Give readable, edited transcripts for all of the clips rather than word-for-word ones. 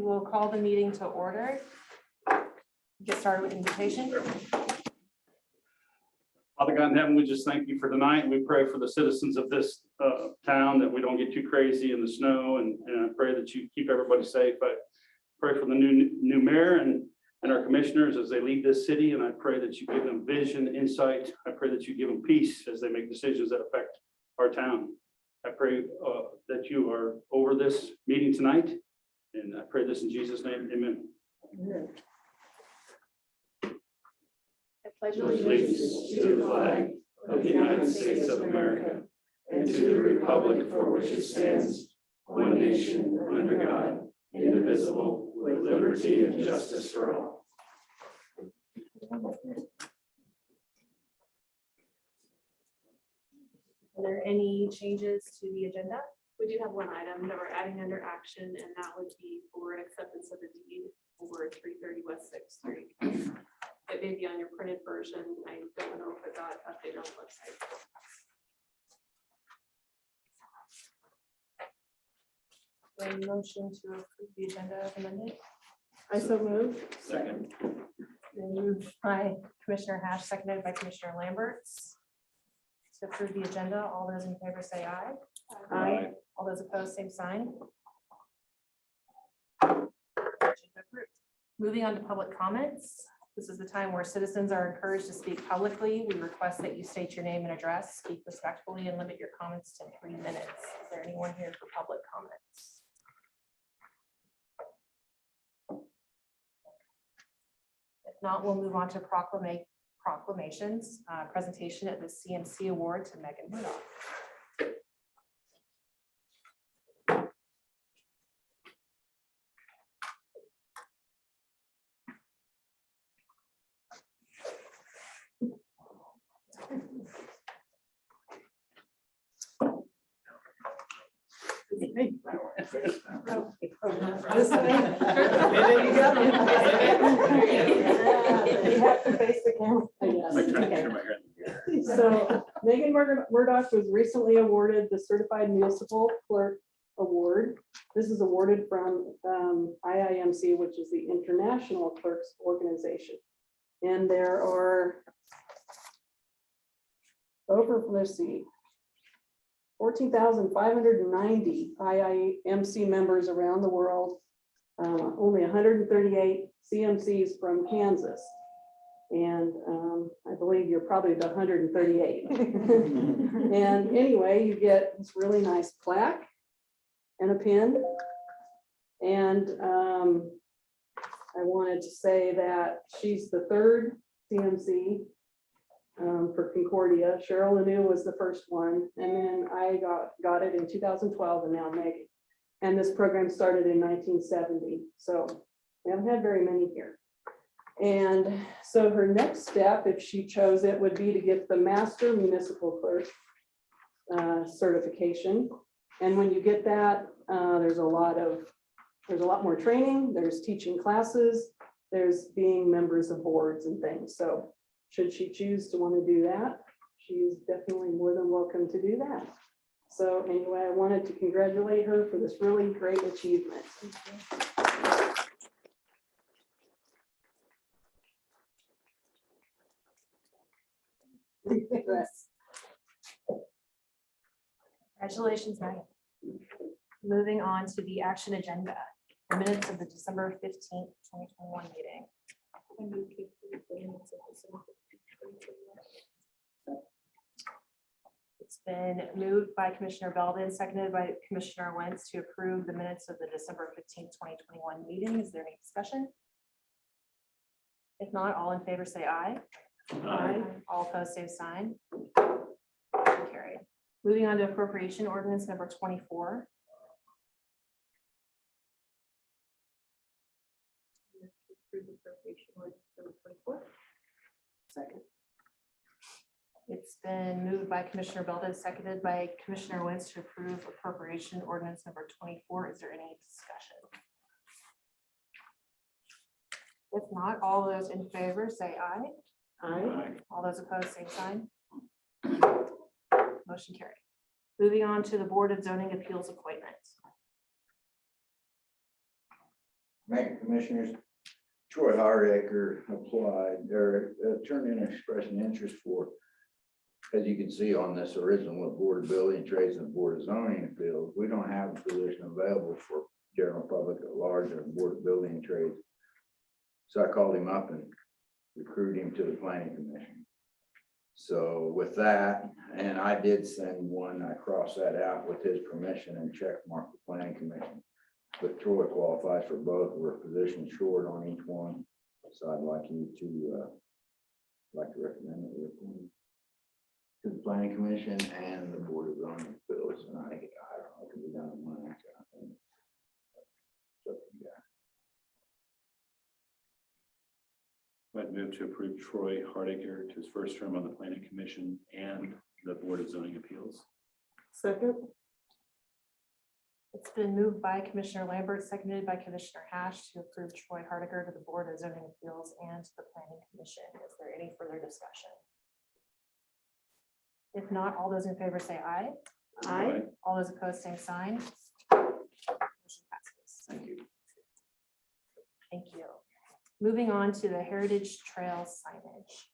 will call the meeting to order. Get started with invitation. Father God in heaven, we just thank you for tonight. We pray for the citizens of this town that we don't get too crazy in the snow, and I pray that you keep everybody safe. I pray for the new mayor and our commissioners as they lead this city, and I pray that you give them vision, insight. I pray that you give them peace as they make decisions that affect our town. I pray that you are over this meeting tonight, and I pray this in Jesus' name. Amen. Amen. I pledge Allegiance to the flag of the United States of America and to the republic for which it stands, one nation under God, indivisible, with liberty and justice for all. Are there any changes to the agenda? We do have one item that we're adding under action, and that would be for an acceptance of a deed over 330 West 6th Street. It may be on your printed version. I don't know if it got updated on the website. A motion to approve the agenda as amended. I so move. Second. Been moved by Commissioner Hash, seconded by Commissioner Lamberts. To approve the agenda, all those in favor say aye. Aye. All those opposed, same sign. Agenda approved. Moving on to public comments. This is the time where citizens are encouraged to speak publicly. We request that you state your name and address, speak respectfully, and limit your comments to 3 minutes. Is there anyone here for public comments? If not, we'll move on to proclamations. Presentation at the CMC Award to Megan Murdoch. This way. There you go. You have to face the camera. So Megan Murdoch was recently awarded the Certified Municipal Clerk Award. This is awarded from IIMC, which is the International Clerks Organization. And there are over, let's see, 14,590 IIMC members around the world, only 138 CMCs from Kansas. And I believe you're probably the 138. And anyway, you get this really nice plaque and a pin. And I wanted to say that she's the third CMC for Concordia. Cheryl Lanu was the first one, and then I got it in 2012, and now Megan. And this program started in 1970, so we haven't had very many here. And so her next step, if she chose it, would be to get the Master Municipal Clerk certification. And when you get that, there's a lot more training. There's teaching classes. There's being members of boards and things. So should she choose to want to do that, she's definitely more than welcome to do that. So anyway, I wanted to congratulate her for this really great achievement. Congratulations, Megan. Moving on to the action agenda, the minutes of the December 15th, 2021 meeting. It's been moved by Commissioner Belden, seconded by Commissioner Wentz to approve the minutes of the December 15th, 2021 meeting. Is there any discussion? If not, all in favor say aye. Aye. All opposed, same sign. Motion carried. Moving on to appropriation ordinance number 24. Second. It's been moved by Commissioner Belden, seconded by Commissioner Wentz to approve appropriation ordinance number 24. Is there any discussion? If not, all those in favor say aye. Aye. All those opposed, same sign. Motion carried. Moving on to the Board of Zoning Appeals appointments. Mayor Commissioners, Troy Hardacre applied, or turned in expressing interest for, as you can see on this original Board of Building Trades and Board of Zoning Appeals, we don't have a position available for general public at large or Board of Building Trades. So I called him up and recruited him to the Planning Commission. So with that, and I did send one, I crossed that out with his permission and check marked the Planning Commission. But Troy qualifies for both. We're positioned short on each one. So I'd like you to, recommend that we appoint to the Planning Commission and the Board of Zoning Appeals. And I don't know, it can be done in one action, I think. It's up to you guys. I'd move to approve Troy Hardacre to his first term on the Planning Commission and the Board of Zoning Appeals. Second. It's been moved by Commissioner Lambert, seconded by Commissioner Hash to approve Troy Hardacre to the Board of Zoning Appeals and to the Planning Commission. Is there any further discussion? If not, all those in favor say aye. Aye. All those opposed, same sign. Motion passes. Thank you. Thank you. Moving on to the Heritage Trail signage.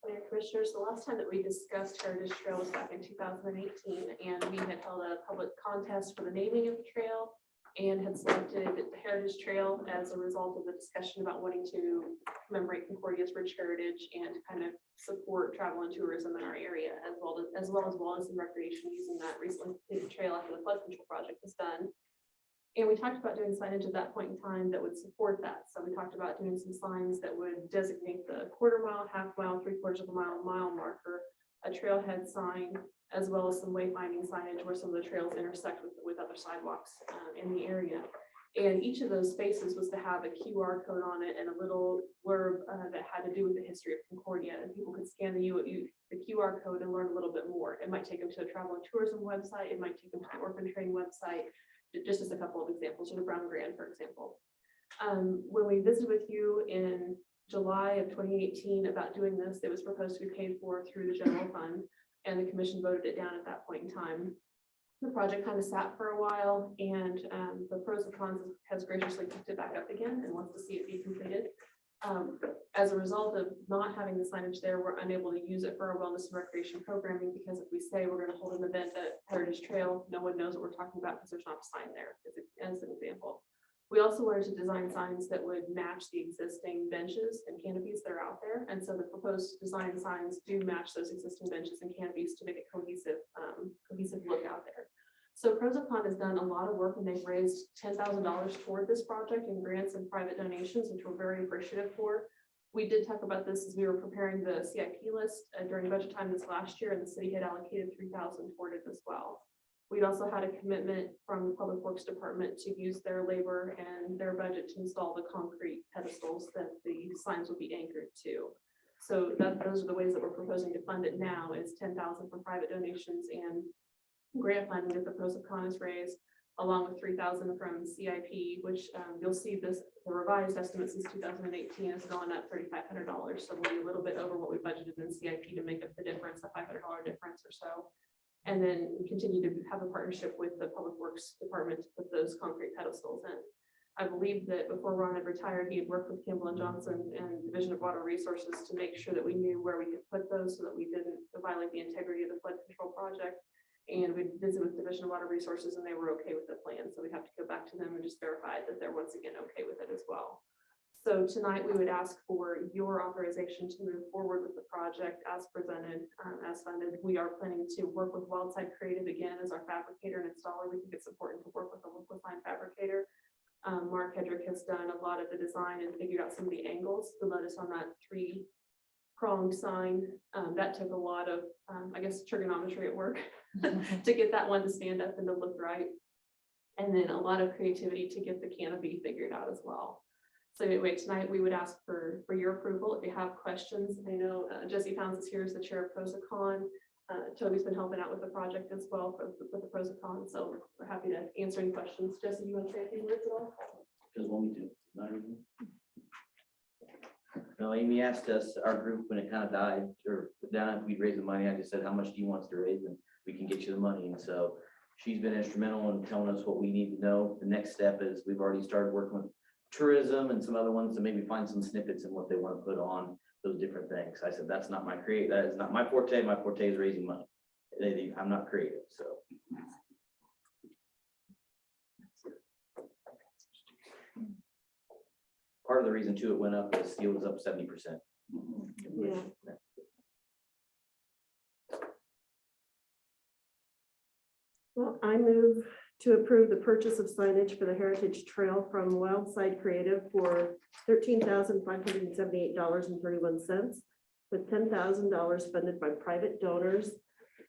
Mayor Commissioners, the last time that we discussed Heritage Trail was back in 2018, and we had held a public contest for the naming of the trail and had selected the Heritage Trail as a result of the discussion about wanting to commemorate Concordia's rich heritage and kind of support travel and tourism in our area, as well as wellness and recreation using that recently completed trail after the flood control project was done. And we talked about doing signage at that point in time that would support that. So we talked about doing some signs that would designate the quarter-mile, half-mile, three-quarters of a mile, mile marker, a trailhead sign, as well as some wayfinding signage where some of the trails intersect with other sidewalks in the area. And each of those spaces was to have a QR code on it and a little blurb that had to do with the history of Concordia. And people could scan the QR code and learn a little bit more. It might take them to a travel and tourism website. It might take them to an orphan training website. Just as a couple of examples, or the Brown Grand, for example. When we visited with you in July of 2018 about doing this, it was proposed to be paid for through the general fund, and the commission voted it down at that point in time. The project kind of sat for a while, and the pros and cons has graciously picked it back up again and wants to see it be completed. As a result of not having the signage there, we're unable to use it for our wellness and recreation programming, because if we say we're going to hold an event at Heritage Trail, no one knows what we're talking about because there's not a sign there, as an example. We also wanted to design signs that would match the existing benches and canopies that are out there. And so the proposed design signs do match those existing benches and canopies to make a cohesive look out there. So Prosecon has done a lot of work, and they've raised $10,000 toward this project in grants and private donations, which we're very appreciative for. We did talk about this as we were preparing the CIP list during budget time this last year, and the city had allocated $3,000 toward it as well. We'd also had a commitment from the Public Works Department to use their labor and their budget to install the concrete pedestals that the signs will be anchored to. So those are the ways that we're proposing to fund it now, is $10,000 from private donations and grant funding that the Prosecon has raised, along with $3,000 from CIP, which you'll see the revised estimate since 2018 has gone up $3,500. So we'll be a little bit over what we budgeted in CIP to make up the difference, the $500 difference or so. And then we continue to have a partnership with the Public Works Department to put those concrete pedestals in. I believe that before Ron had retired, he had worked with Campbell and Johnson and Division of Water Resources to make sure that we knew where we could put those so that we didn't violate the integrity of the flood control project. And we visited with Division of Water Resources, and they were okay with the plan. So we have to go back to them and just verify that they're once again okay with it as well. So tonight we would ask for your authorization to move forward with the project as presented, as funded. We are planning to work with Wildside Creative again as our fabricator and installer. We think it's important to work with a local sign fabricator. Mark Hedrick has done a lot of the design and figured out some of the angles. You'll notice on that three-pronged sign, that took a lot of, I guess, trigonometry at work to get that one to stand up and to look right. And then a lot of creativity to get the canopy figured out as well. So anyway, tonight we would ask for your approval. If you have questions, I know Jesse Pounds is here as the chair of Prosecon. Toby's been helping out with the project as well with the Prosecon. So we're happy to answer any questions. Jesse, you want to say a few words at all? Just want me to. Not even. No, Amy asked us, our group, when it kind of died or put down, if we'd raise the money, I just said, how much do you want us to raise? And we can get you the money. And so she's been instrumental in telling us what we need to know. The next step is we've already started working with tourism and some other ones to maybe find some snippets in what they want to put on those different things. I said, that's not that is not my forte. My forte is raising money. I'm not creative, so. Part of the reason too, it went up, is steel was up 70%. Yeah. Well, I move to approve the purchase of signage for the Heritage Trail from Wildside Creative for $13,578.31, with $10,000 funded by private donors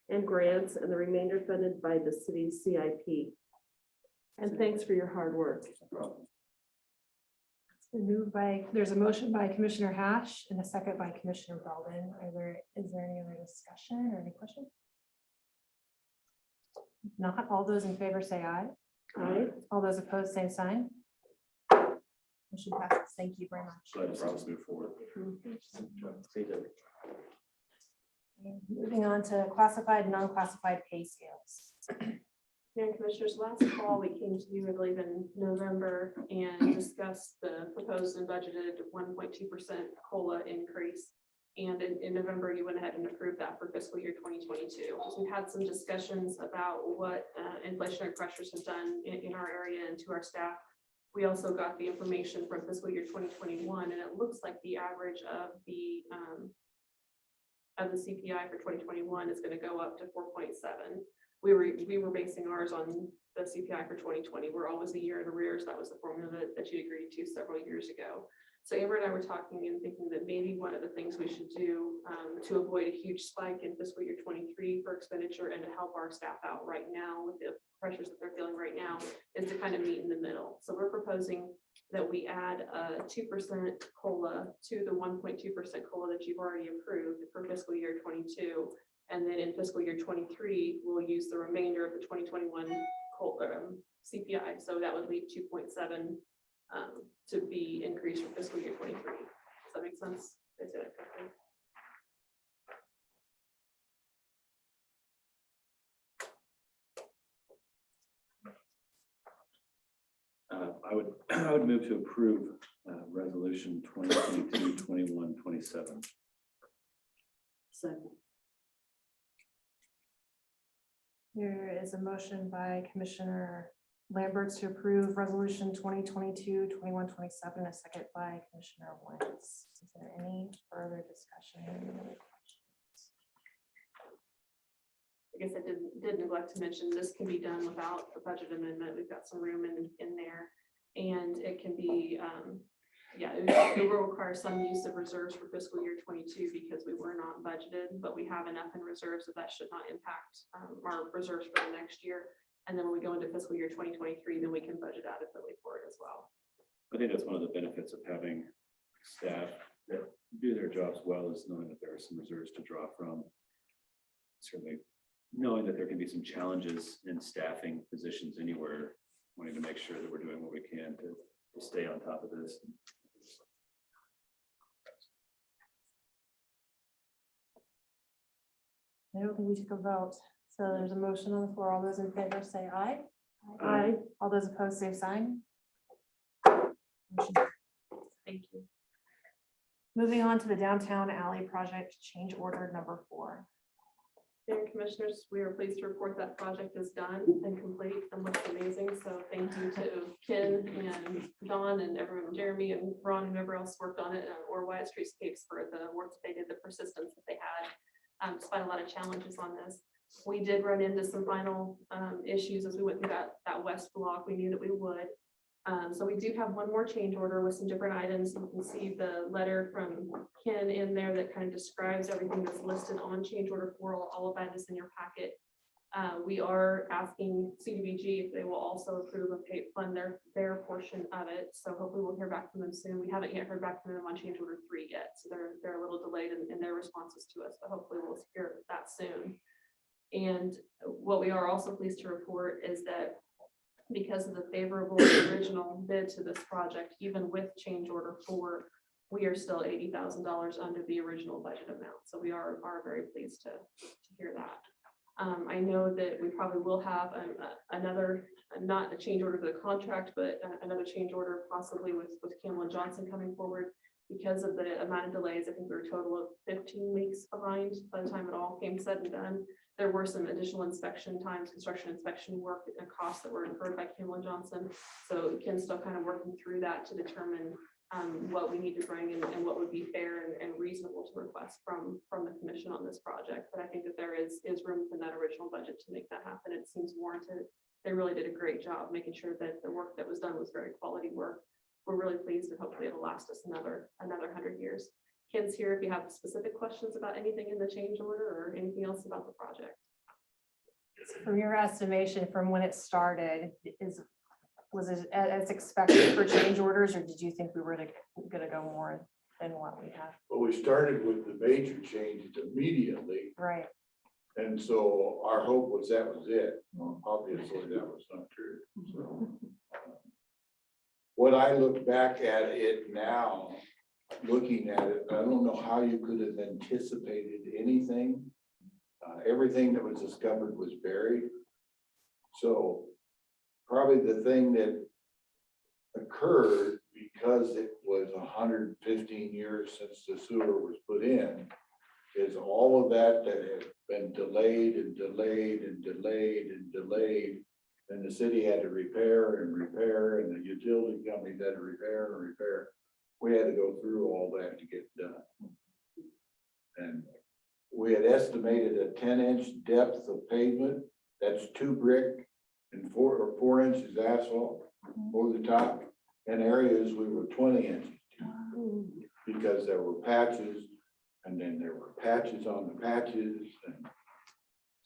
and grants, and the remainder funded by the city's CIP. And thanks for your hard work. There's a motion by Commissioner Hash and a second by Commissioner Belden. Is there any other discussion or any questions? If not, all those in favor say aye. Aye. All those opposed, same sign. Motion passes. Thank you very much. Let us move forward. Moving on to classified and non-classified pay scales. Mayor and Commissioners, last fall, we came to you, I believe, in November and discussed the proposed and budgeted 1.2% COLA increase. And in November, you went ahead and approved that for fiscal year 2022. So we've had some discussions about what inflationary pressures have done in our area and to our staff. We also got the information from fiscal year 2021, and it looks like the average of the CPI for 2021 is going to go up to 4.7. We were basing ours on the CPI for 2020. We're always a year in arrears. That was the formula that you agreed to several years ago. So Amber and I were talking and thinking that maybe one of the things we should do to avoid a huge spike in fiscal year 23 for expenditure and to help our staff out right now with the pressures that they're feeling right now is to kind of meet in the middle. So we're proposing that we add a 2% COLA to the 1.2% COLA that you've already approved for fiscal year 22. And then in fiscal year 23, we'll use the remainder of the 2021 CPI. So that would leave 2.7 to be increased for fiscal year 23. Does that make sense? Did I say that correctly? I would move to approve resolution 2022-21-27. Second. There is a motion by Commissioner Lambert to approve resolution 2022-21-27, a second by Commissioner Wentz. Is there any further discussion? I guess I did neglect to mention this can be done without a budget amendment. We've got some room in there, and it can be, it will require some use of reserves for fiscal year 22 because we were not budgeted, but we have enough in reserves so that should not impact our reserves for the next year. And then when we go into fiscal year 2023, then we can budget adequately for it as well. I think that's one of the benefits of having staff that do their jobs well, is knowing that there are some reserves to draw from. Certainly knowing that there can be some challenges in staffing positions anywhere, wanting to make sure that we're doing what we can to stay on top of this. I don't think we took a vote. So there's a motion on the floor. All those in favor say aye. Aye. All those opposed, same sign. Motion. Thank you. Moving on to the downtown alley project change order number 4. Mayor and Commissioners, we are pleased to report that project is done and complete and looks amazing. So thank you to Ken and Don and everyone, Jeremy and Ron and whoever else worked on it, or Wyatt Streetscapes for the work that they did, the persistence that they had, despite a lot of challenges on this. We did run into some final issues as we went through that west block. We knew that we would. So we do have one more change order with some different items. You can see the letter from Ken in there that kind of describes everything that's listed on change order 4. All of that is in your packet. We are asking CDBG if they will also approve and fund their portion of it. So hopefully we'll hear back from them soon. We haven't yet heard back from them on change order 3 yet. So they're a little delayed in their responses to us, but hopefully we'll hear that soon. And what we are also pleased to report is that because of the favorable original bid to this project, even with change order 4, we are still $80,000 under the original budget amount. So we are very pleased to hear that. I know that we probably will have another, not a change order to the contract, but another change order possibly with Campbell and Johnson coming forward. Because of the amount of delays, I think we were a total of 15 weeks behind by the time it all came said and done. There were some additional inspection times, construction inspection work and costs that were incurred by Campbell and Johnson. So Ken's still kind of working through that to determine what we need to bring and what would be fair and reasonable to request from the commission on this project. But I think that there is room for that original budget to make that happen. It seems warranted. They really did a great job making sure that the work that was done was very quality work. We're really pleased and hopefully it'll last us another 100 years. Ken's here if you have specific questions about anything in the change order or anything else about the project. From your estimation from when it started, was it as expected for change orders, or did you think we were gonna go more than what we have? But we started with the major changes immediately, Right. and so our hope was that was it. Well, obviously, that was not true, so. What I look back at it now, looking at it, I don't know how you could have anticipated anything. Everything that was discovered was buried. So probably the thing that occurred, because it was 115 years since the sewer was put in, is all of that had been delayed and delayed and delayed and delayed. And the city had to repair and repair, and the utility companies had to repair and repair. We had to go through all that to get done. And we had estimated a 10-inch depth of pavement. That's 2 brick and 4 inches asphalt over the top. And areas we were 20 inches deep, because there were patches, and then there were patches on the patches. And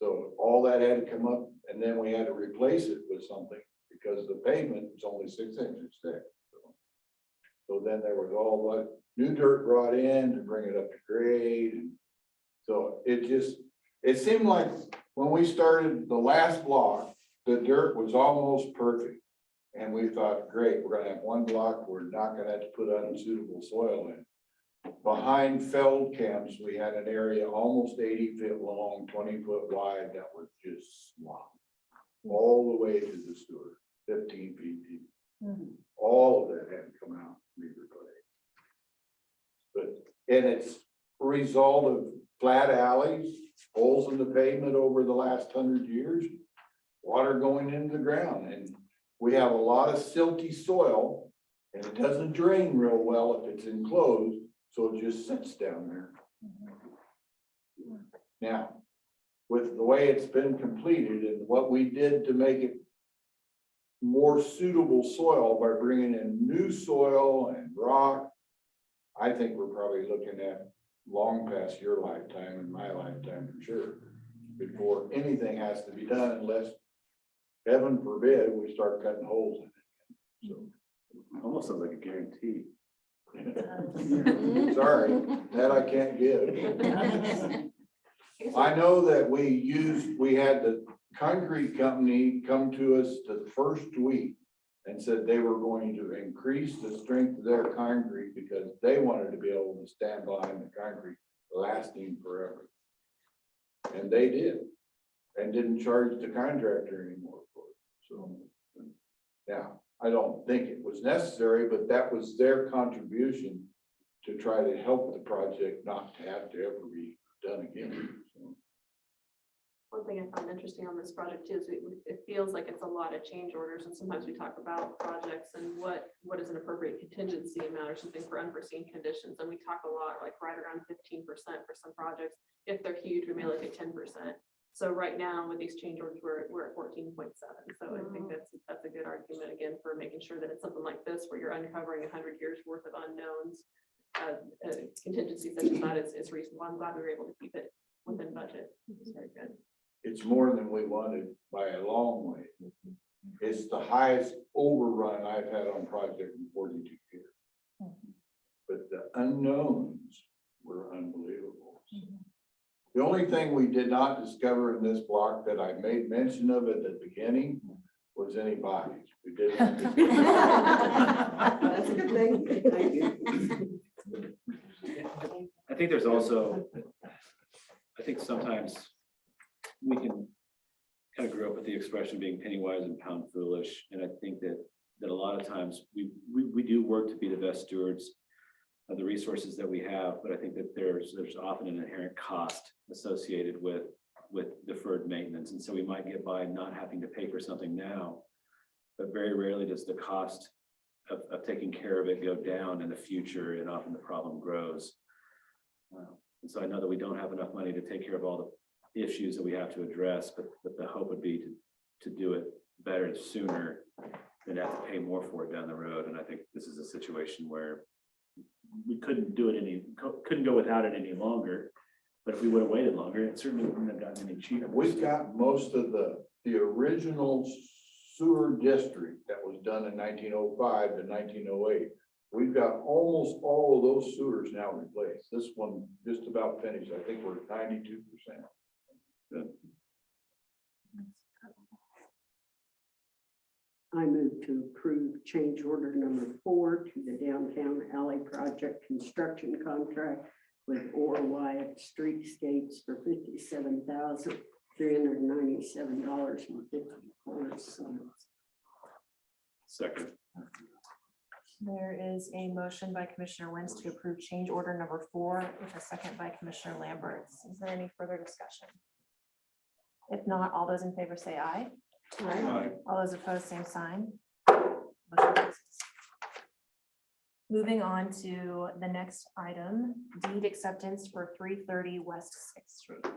so all that had to come up, and then we had to replace it with something because the pavement was only 6 inches thick. So then there was all the new dirt brought in to bring it up to grade. And so it seemed like when we started the last block, the dirt was almost perfect. And we thought, great, we're gonna have one block, we're not gonna have to put unsuitable soil in. Behind Feld camps, we had an area almost 80 feet long, 20 foot wide, that was just swamp. All the way to the sewer, 15 feet deep. All of that had to come out and be replaced. And it's a result of flat alleys, holes in the pavement over the last 100 years, water going into the ground. And we have a lot of silty soil, and it doesn't drain real well if it's enclosed, so it just sits down there. Now, with the way it's been completed and what we did to make it more suitable soil by bringing in new soil and rock, I think we're probably looking at long past your lifetime and my lifetime for sure, before anything has to be done, unless, heaven forbid, we start cutting holes in it. So Almost sounds like a guarantee. sorry, that I can't give. I know that we had the concrete company come to us the first week and said they were going to increase the strength of their concrete because they wanted to be able to stand behind the concrete lasting forever. And they did, and didn't charge the contractor anymore for it. So, yeah, I don't think it was necessary, but that was their contribution to try to help the project not to have to ever be done again. So. One thing I found interesting on this project too is it feels like it's a lot of change orders, and sometimes we talk about projects and what is an appropriate contingency amount or something for unforeseen conditions, and we talk a lot like right around 15% for some projects. If they're huge, we may look at 10%. So right now with these change orders, we're at 14.7. So I think that's a good argument again for making sure that it's something like this where you're uncovering 100 years worth of unknowns. Contingency such as that is reasonable. I'm glad we were able to keep it within budget. It's very good. It's more than we wanted by a long way. It's the highest overrun I've had on project in 42 years. But the unknowns were unbelievable. The only thing we did not discover in this block that I made mention of at the beginning was any bodies. We did not. That's a good thing. Thank you. I think there's also, I think sometimes we can wise and pound foolish. And I think that a lot of times we do work to be the best stewards of the resources that we have, but I think that there's often an inherent cost associated with deferred maintenance. And so we might get by not having to pay for something now, but very rarely does the cost of taking care of it go down in the future, and often the problem grows. And so I know that we don't have enough money to take care of all the issues that we have to address, but the hope would be to do it better sooner than have to pay more for it down the road. And I think this is a situation where we couldn't go without it any longer. But if we would have waited longer, it certainly wouldn't have gotten any cheaper. We've got most of the original sewer district that was done in 1905 to 1908. We've got almost all of those sewers now replaced. This one just about finished. I think we're 92%. I move to approve change order number 4 to the downtown alley project construction contract with Oral Wyatt Streetscapes for $57,397.54. Second. There is a motion by Commissioner Wentz to approve change order number 4 with a second by Commissioner Lamberts. Is there any further discussion? If not, all those in favor say aye. Aye. All those opposed, same sign. Motion passes. Moving on to the next item, deed acceptance for 330 West 6th Street.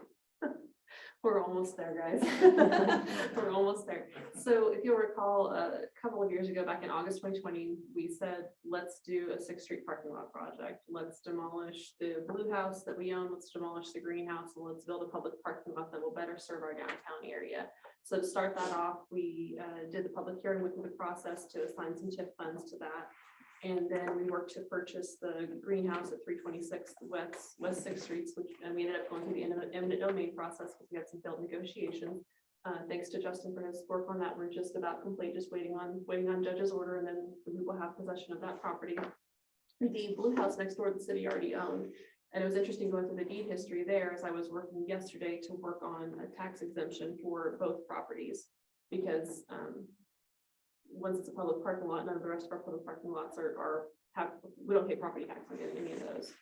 We're almost there, guys. We're almost there. So if you'll recall, a couple of years ago, back in August 2020, we said, let's do a 6th Street parking lot project. Let's demolish the blue house that we own. Let's demolish the greenhouse, and let's build a public parking lot that will better serve our downtown area. So to start that off, we did the public hearing with the process to assign some TIF funds to that. And then we worked to purchase the greenhouse at 326 West 6th Streets, which, and we ended up going through the eminent domain process because we had some failed negotiations. Thanks to Justin for his work on that. We're just about complete, just waiting on judge's order, and then we will have possession of that property. The blue house next door, the city already owned. And it was interesting going through the deed history there, as I was working yesterday to work on a tax exemption for both properties. Because once it's a public parking lot, none of the rest of our public parking lots we don't pay property tax on any of those.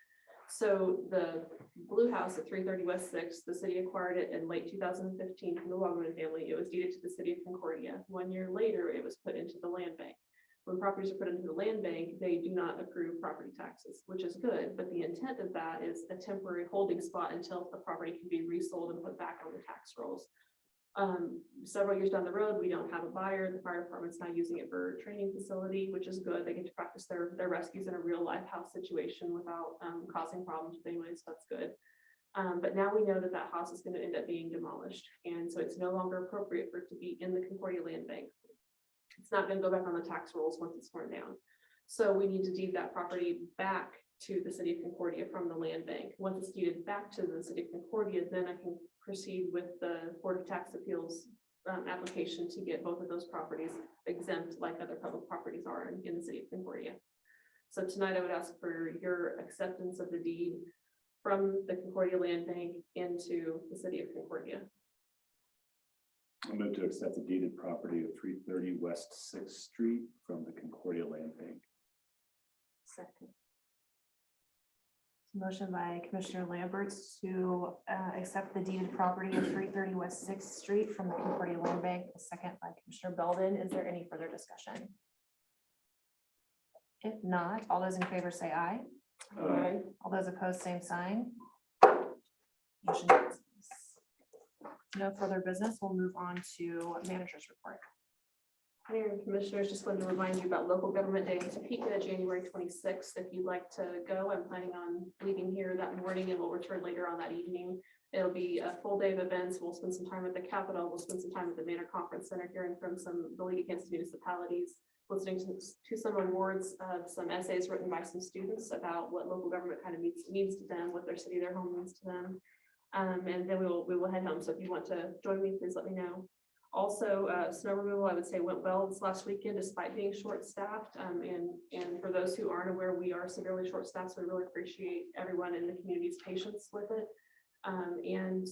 So the blue house at 330 West 6th, the city acquired it in late 2015 from the Wagman family. It was deeded to the city of Concordia. 1 year later, it was put into the land bank. When properties are put into the land bank, they do not accrue property taxes, which is good. But the intent of that is a temporary holding spot until the property can be resold and put back on the tax rolls. Several years down the road, we don't have a buyer. The fire department's now using it for a training facility, which is good. They get to practice their rescues in a real life house situation without causing problems with anyone, so that's good. But now we know that that house is going to end up being demolished. And so it's no longer appropriate for it to be in the Concordia land bank. It's not going to go back on the tax rolls once it's torn down. So we need to deed that property back to the city of Concordia from the land bank. Once it's deeded back to the city of Concordia, then I can proceed with the Board of Tax Appeals application to get both of those properties exempt like other public properties are in the city of Concordia. So tonight I would ask for your acceptance of the deed from the Concordia land bank into the city of Concordia. I move to accept the deeded property of 330 West 6th Street from the Concordia Land Bank. Second. Motion by Commissioner Lamberts to accept the deeded property of 330 West 6th Street from the Concordia Land Bank. A second by Commissioner Belden. Is there any further discussion? If not, all those in favor say aye. Aye. All those opposed, same sign. Motion passes. No further business. We'll move on to manager's report. Mayor and Commissioners, just wanted to remind you about Local Government Day in Topeka, January 26th. If you'd like to go, I'm planning on leaving here that morning and we'll return later on that evening. It'll be a full day of events. We'll spend some time at the Capitol. We'll spend some time at the Manor Conference Center, hearing from the League Against Municipalities, listening to some awards of some essays written by some students about what local government kind of means to them, what their city, their home means to them. And then we will head home. So if you want to join me, please let me know. Also, snow removal, I would say, went well this last weekend, despite being short-staffed. And for those who aren't aware, we are severely short-staffed, so we really appreciate everyone in the community's patience with it. And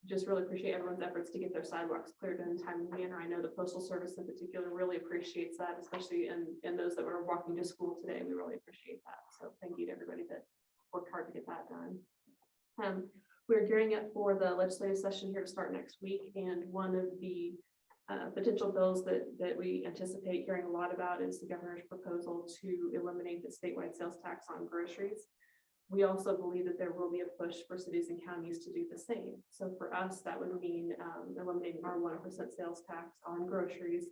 just really appreciate everyone's efforts to get their sidewalks cleared in a timely manner. I know the postal service in particular really appreciates that, especially in those that were walking to school today. We really appreciate that. So thank you to everybody that worked hard to get that done. We're gearing up for the legislative session here to start next week, and one of the potential bills that we anticipate hearing a lot about is the governor's proposal to eliminate the statewide sales tax on groceries. We also believe that there will be a push for cities and counties to do the same. So for us, that would mean eliminating our 1% sales tax on groceries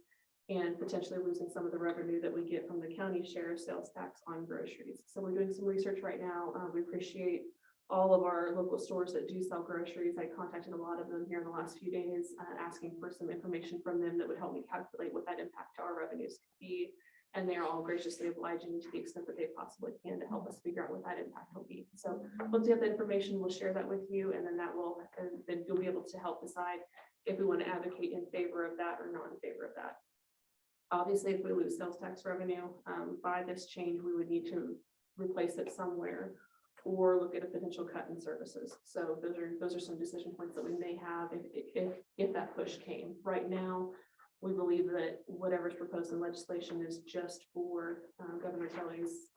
and potentially losing some of the revenue that we get from the county share of sales tax on groceries. So we're doing some research right now. We appreciate all of our local stores that do sell groceries. I contacted a lot of them here in the last few days, asking for some information from them that would help me calculate what that impact to our revenues could be. And they're all graciously obliging to the extent that they possibly can to help us figure out what that impact will be. So once we have the information, we'll share that with you, and then then you'll be able to help decide if we want to advocate in favor of that or not in favor of that. Obviously, if we lose sales tax revenue by this change, we would need to replace it somewhere or look at a potential cut in services. So those are some decision points that we may have if that push came. Right now, we believe that whatever's proposed in legislation is just for Governor Kelly's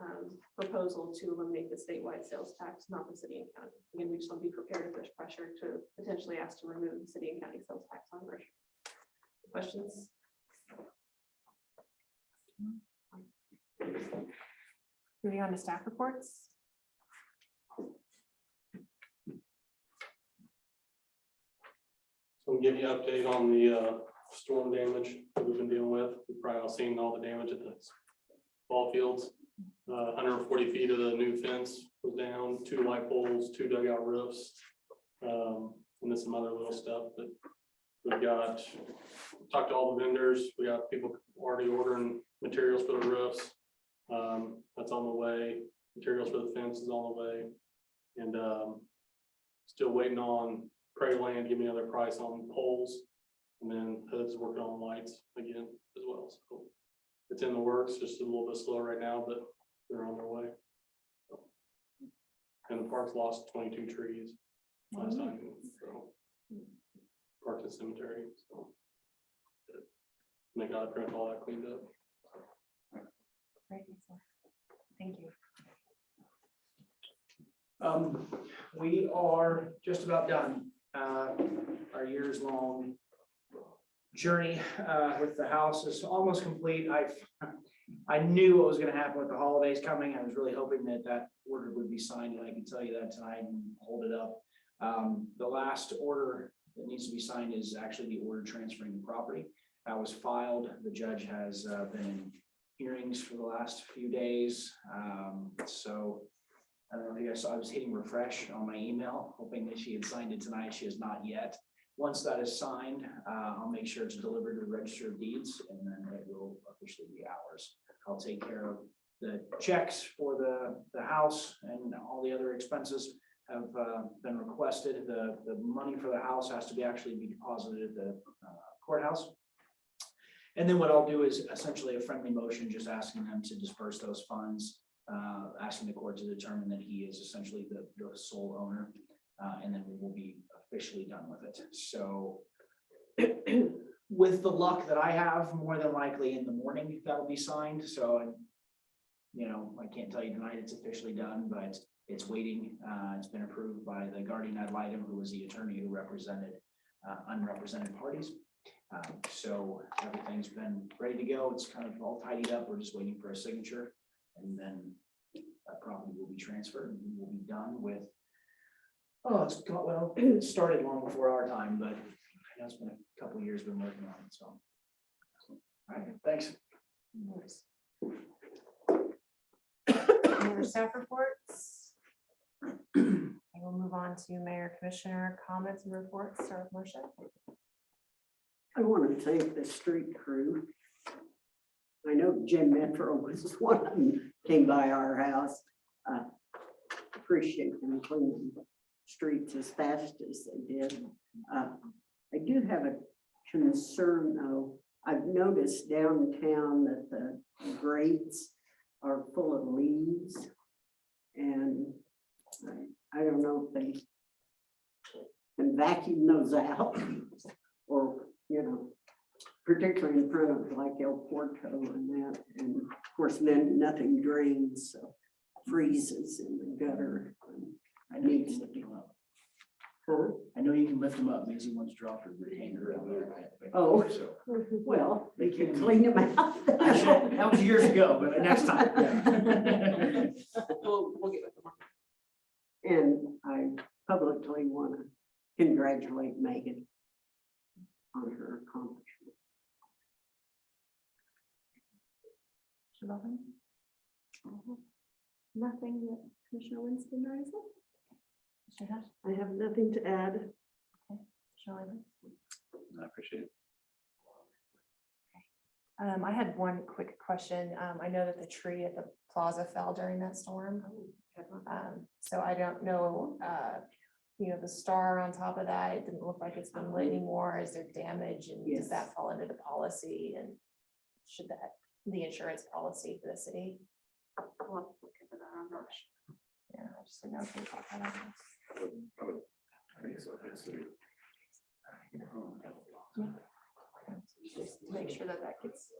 proposal to eliminate the statewide sales tax, not the city and county. Again, we just want to be prepared if there's pressure to potentially ask to remove the city and county sales tax on groceries. Questions? Moving on to staff reports. So we'll give you an update on the storm damage that we've been dealing with. We've probably all seen all the damage at the ball fields. 140 feet of the new fence was down, 2 light poles, 2 dugout roofs, and then some other little stuff that we've got. Talked to all the vendors. We got people already ordering materials for the roofs. That's on the way. Materials for the fence is on the way, and still waiting on Prairie Land, give me another price on poles, and then Hood's working on lights again as well. So it's in the works, just a little bit slow right now, but they're on their way. And the park's lost 22 trees last time. So park and cemetery. So and they got to print all that cleaned up. Great. Thank you. We are just about done. Our years-long journey with the house is almost complete. I knew what was going to happen with the holidays coming. I was really hoping that that order would be signed, and I can tell you that tonight and hold it up. The last order that needs to be signed is actually the order transferring the property. That was filed. The judge has been in hearings for the last few days. So I don't know if you guys saw, I was hitting refresh on my email, hoping that she had signed it tonight. She has not yet. Once that is signed, I'll make sure it's delivered to the Register of Deeds, and then it will officially be ours. I'll take care of the checks for the house, and all the other expenses have been requested. The money for the house has to be actually be deposited at the courthouse. And then what I'll do is essentially a friendly motion, just asking them to disperse those funds, asking the court to determine that he is essentially the sole owner, and then we will be officially done with it. So with the luck that I have, more than likely in the morning, that'll be signed. So, I can't tell you tonight it's officially done, but it's waiting. It's been approved by the guardian ad litem, who was the attorney who represented unrepresented parties. So everything's been ready to go. It's kind of all tidied up. We're just waiting for a signature, and then that property will be transferred and we'll be done with. It started long before our time, but I know it's been a couple of years been working on it. So, all right, thanks. Any other staff reports? And we'll move on to Mayor Commissioner comments and reports. Start with Marcia. I want to thank the street crew. I know Jim Metro was one of them, came by our house. Appreciate them cleaning streets as fast as they did. I do have a concern though. I've noticed downtown that the grates are full of leaves. And I don't know if they and vacuum those out. Or, particularly in front of like El Porto and that, and of course, then nothing drains, so freezes in the gutter. I know you can lift them up. Huh? I know you can lift them up. Maisie once dropped her retainer around there. Oh, well, they can clean them out. I should, that was years ago, but next time. Yeah. We'll get with them. And I publicly want to congratulate Megan on her accomplishment. Nothing that Commissioner Winston already said. Commissioner Hash? I have nothing to add. Commissioner Lambert? I appreciate it. I had one quick question. I know that the tree at the plaza fell during that storm. So I don't know, the star on top of that, it didn't look like it's been lit anymore. Is there damage and Yes. does that fall into the policy and should that, the insurance policy for the city? We'll have to look into that. I'm not sure. Yeah, I just didn't know if we talked about that. Just to make sure that that gets.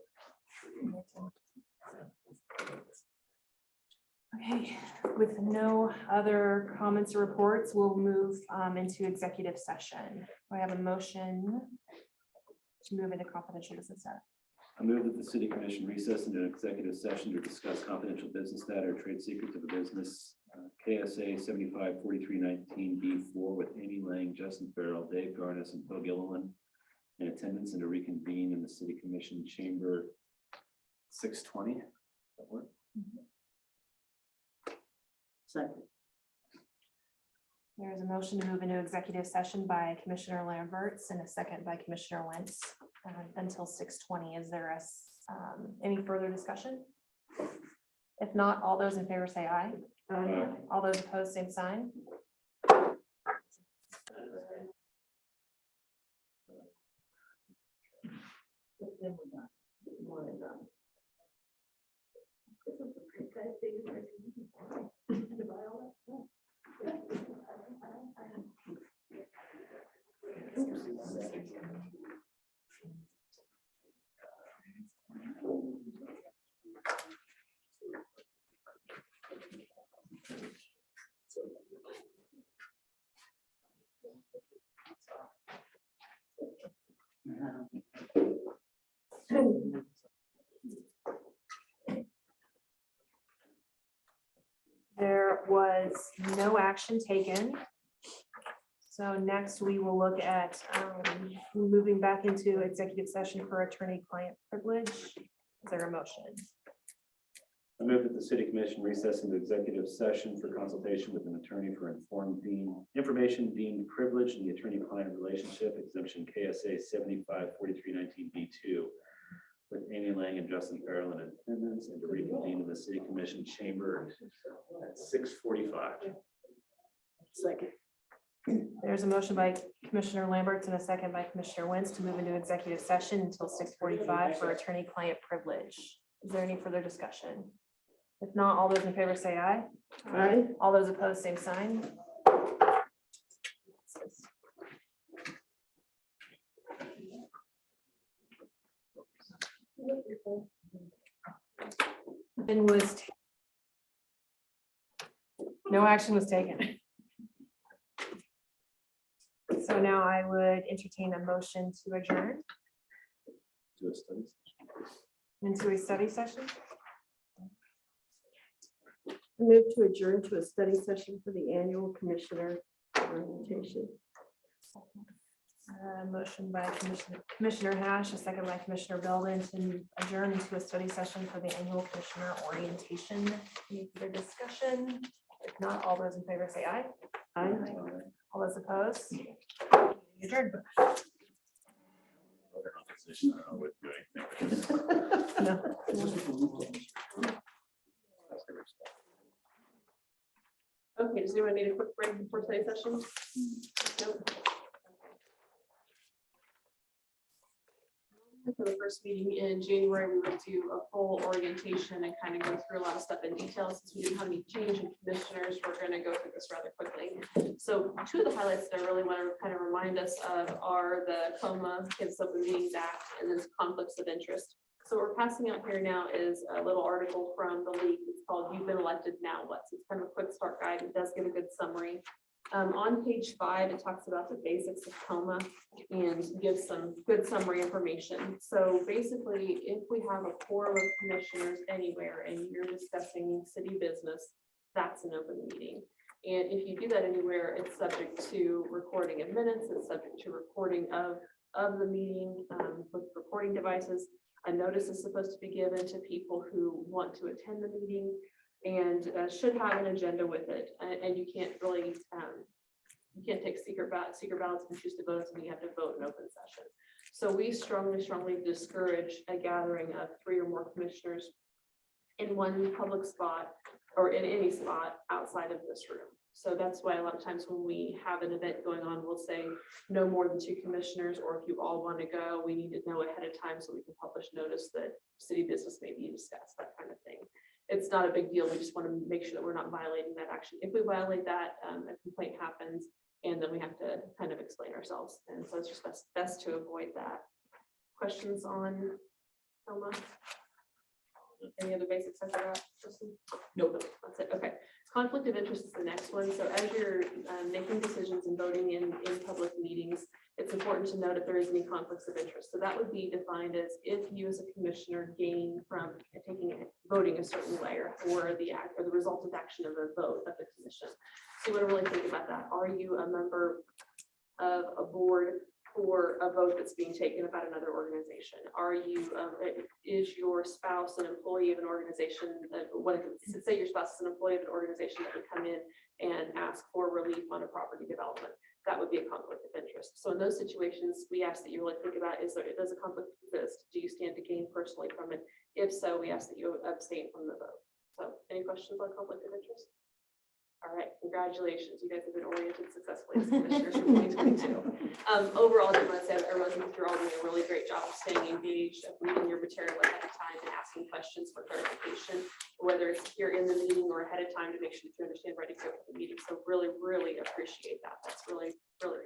Okay, with no other comments or reports, we'll move into executive session. I have a motion to move into confidential business. I move that the city commission recess into an executive session to discuss confidential business data or trade secrets of a business. KSA 754319B4 with Amy Lang, Justin Farrell, Dave Garnis, and Phil Gilliland in attendance and to reconvene in the city commission chamber 620. That work? Second. There is a motion to move into executive session by Commissioner Lamberts and a second by Commissioner Wentz until 6:20. Is there any further discussion? If not, all those in favor say aye. All those opposed, same sign. There was no action taken. So next we will look at moving back into executive session for attorney-client privilege. Is there a motion? I move that the city commission recess into executive session for consultation with an attorney for information deemed privileged in the attorney-client relationship, exemption KSA 754319B2 with Amy Lang and Justin Farrell in attendance and to reconvene in the city commission chamber at 6:45. Second. There's a motion by Commissioner Lamberts and a second by Commissioner Wentz to move into executive session until 6:45 for attorney-client privilege. Is there any further discussion? If not, all those in favor say aye. Aye. All those opposed, same sign. No action was taken. So now I would entertain a motion to adjourn To a study session. into a study session. Move to adjourn to a study session for the annual commissioner orientation. Motion by Commissioner Hash, a second by Commissioner Belden to adjourn into a study session for the annual commissioner orientation. Any further discussion? If not, all those in favor say aye. Aye. All those opposed? Adjourned. Opposition, I don't know what to do anything. Okay, does anyone need a quick break before today's session? Nope. for the first meeting in January, we would do a full orientation and kind of go through a lot of stuff in detail. Since we didn't have any change in commissioners, we're going to go through this rather quickly. So two of the highlights that I really want to kind of remind us of are the COMA, Kansas Open Meetings Act, and then conflicts of interest. So what we're passing out here now is a little article from the league. It's called "You've Been Elected, Now What?" So it's kind of a quick start guide. It does give a good summary. On page 5, it talks about the basics of COMA and gives some good summary information. So basically, if we have a quorum of commissioners anywhere and you're discussing city business, that's an open meeting. And if you do that anywhere, it's subject to recording of minutes, it's subject to recording of the meeting with recording devices. A notice is supposed to be given to people who want to attend the meeting and should have an agenda with it. And you can't really, you can't take secret ballots and choose to vote, and you have to vote in open session. So we strongly discourage a gathering of 3 or more commissioners in one public spot or in any spot outside of this room. So that's why a lot of times when we have an event going on, we'll say no more than 2 commissioners, or if you all want to go, we need to know ahead of time so we can publish notice that city business may be discussed, that kind of thing. It's not a big deal. We just want to make sure that we're not violating that action. If we violate that, a complaint happens, and then we have to kind of explain ourselves. And so it's just best to avoid that. Questions on COMA? Any other basics I forgot? Nope, that's it. Okay. Conflict of interest is the next one. So as you're making decisions and voting in public meetings, it's important to note if there is any conflicts of interest. So that would be defined as if you as a commissioner gain from voting a certain way or the act or the resultant action of a vote of the commission. So you want to really think about that. Are you a member of a board for a vote that's being taken about another organization? Are you, is your spouse an employee of an organization that, say your spouse is an employee of an organization that would come in and ask for relief on a property development? That would be a conflict of interest. So in those situations, we ask that you really think about, does a conflict exist? Do you stand to gain personally from it? If so, we ask that you abstain from the vote. So any questions on conflict of interest? All right, congratulations. You guys have been oriented successfully as commissioners for 2022. Overall, I want to say everyone's you're all doing a really great job of staying engaged, of reading your material ahead of time and asking questions for clarification, whether it's here in the meeting or ahead of time to make sure that you understand ready to go for the meeting. So really appreciate that. That's really good.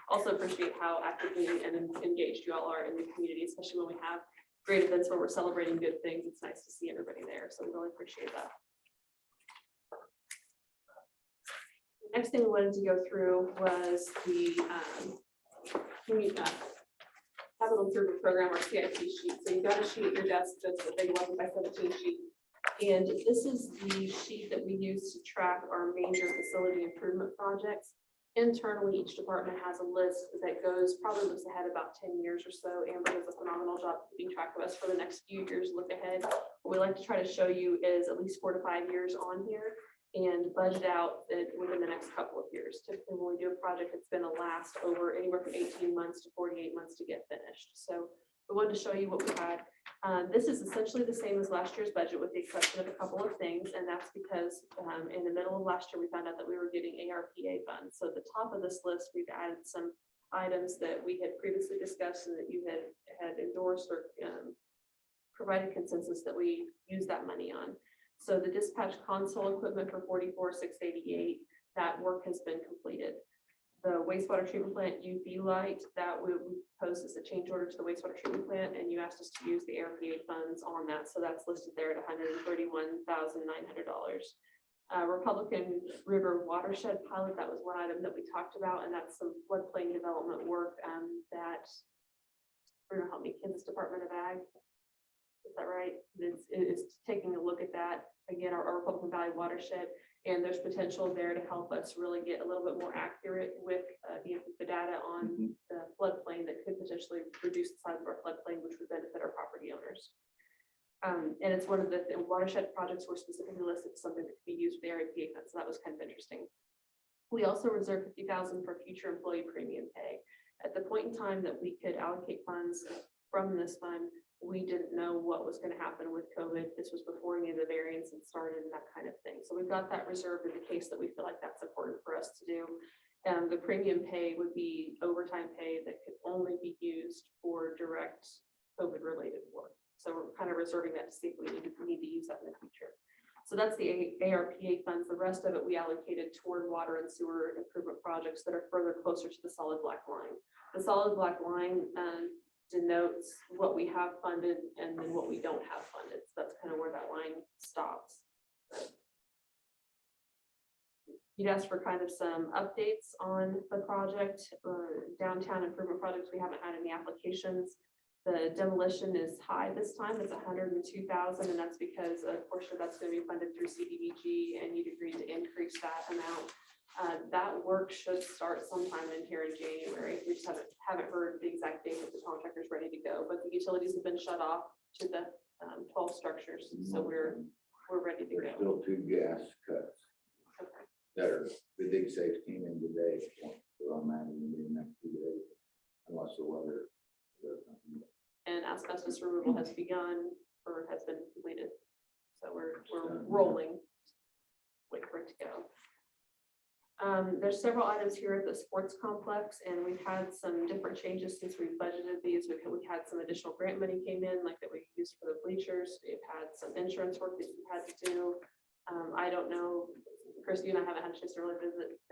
Also appreciate how actively and engaged you all are in the community, especially when we have great events where we're celebrating good things. It's nice to see everybody there. So we really appreciate that. Next thing we wanted to go through was the capital improvement program, or CIP sheet. So you got a sheet at your desk, that's a big 11x17 sheet. And this is the sheet that we use to track our major facility improvement projects. Internally, each department has a list that probably looks ahead about 10 years or so. Amber does a phenomenal job keeping track of us for the next few years, look ahead. What we like to try to show you is at least 4 to 5 years on here, and budget out within the next couple of years. Typically, when we do a project, it's going to last over anywhere from 18 months to 48 months to get finished. So we wanted to show you what we had. This is essentially the same as last year's budget with the exception of a couple of things. And that's because in the middle of last year, we found out that we were getting ARPA funds. So at the top of this list, we've added some items that we had previously discussed and that you had endorsed or provided consensus that we use that money on. So the dispatch console equipment for $44,688, that work has been completed. The wastewater treatment plant UV light, that we posed as a change order to the wastewater treatment plant, and you asked us to use the ARPA funds on that. So that's listed there at $131,900. Republican River watershed pilot, that was one item that we talked about, and that's some floodplain development work that, we're gonna help me, Kansas Department of Ag. Is that right? It's taking a look at that. Again, our Republican Valley watershed, and there's potential there to help us really get a little bit more accurate with the data on the floodplain that could potentially reduce the size of our floodplain, which would benefit our property owners. And it's one of the watershed projects were specifically listed as something that could be used for the ARPA funds, so that was kind of interesting. We also reserved $50,000 for future employee premium pay. At the point in time that we could allocate funds from this fund, we didn't know what was going to happen with COVID. This was before any of the variants had started and that kind of thing. So we've got that reserved in the case that we feel like that's important for us to do. The premium pay would be overtime pay that could only be used for direct COVID-related work. So we're kind of reserving that to see if we need to use that in the future. So that's the ARPA funds. The rest of it we allocated toward water and sewer improvement projects that are further closer to the solid black line. The solid black line denotes what we have funded and then what we don't have funded. So that's kind of where that line stops. You'd asked for kind of some updates on the project, downtown improvement projects. We haven't had any applications. The demolition is high this time. It's 102,000, and that's because a portion of that's going to be funded through CDBG, and you'd agreed to increase that amount. That work should start sometime in here in January. We just haven't heard the exact date that the contractor's ready to go, but the utilities have been shut off to the 12 structures, so we're ready to There's go. still 2 gas cuts Okay. that are, the dig safe came in today. So I'm imagining in the next 2 days, unless the weather does something. And asbestos removal has begun or has been completed. So we're rolling. Wait for it to go. There's several items here at the sports complex, and we've had some different changes since we budgeted these. We've had some additional grant money came in, like that we used for the bleachers. We've had some insurance work that we had to do. I don't know, Chris, you and I haven't had a chance to really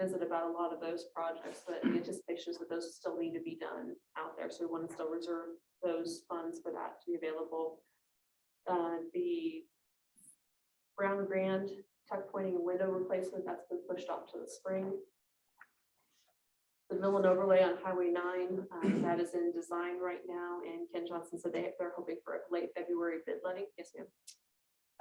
visit about a lot of those projects, but the anticipation is that those still need to be done out there. So we want to still reserve those funds for that to be available. The Brown Grand tuck pointing and window replacement, that's been pushed off to the spring. The mill and overlay on Highway 9, that is in design right now, and Ken Johnson said they're hoping for a late February bid letting. Yes, ma'am.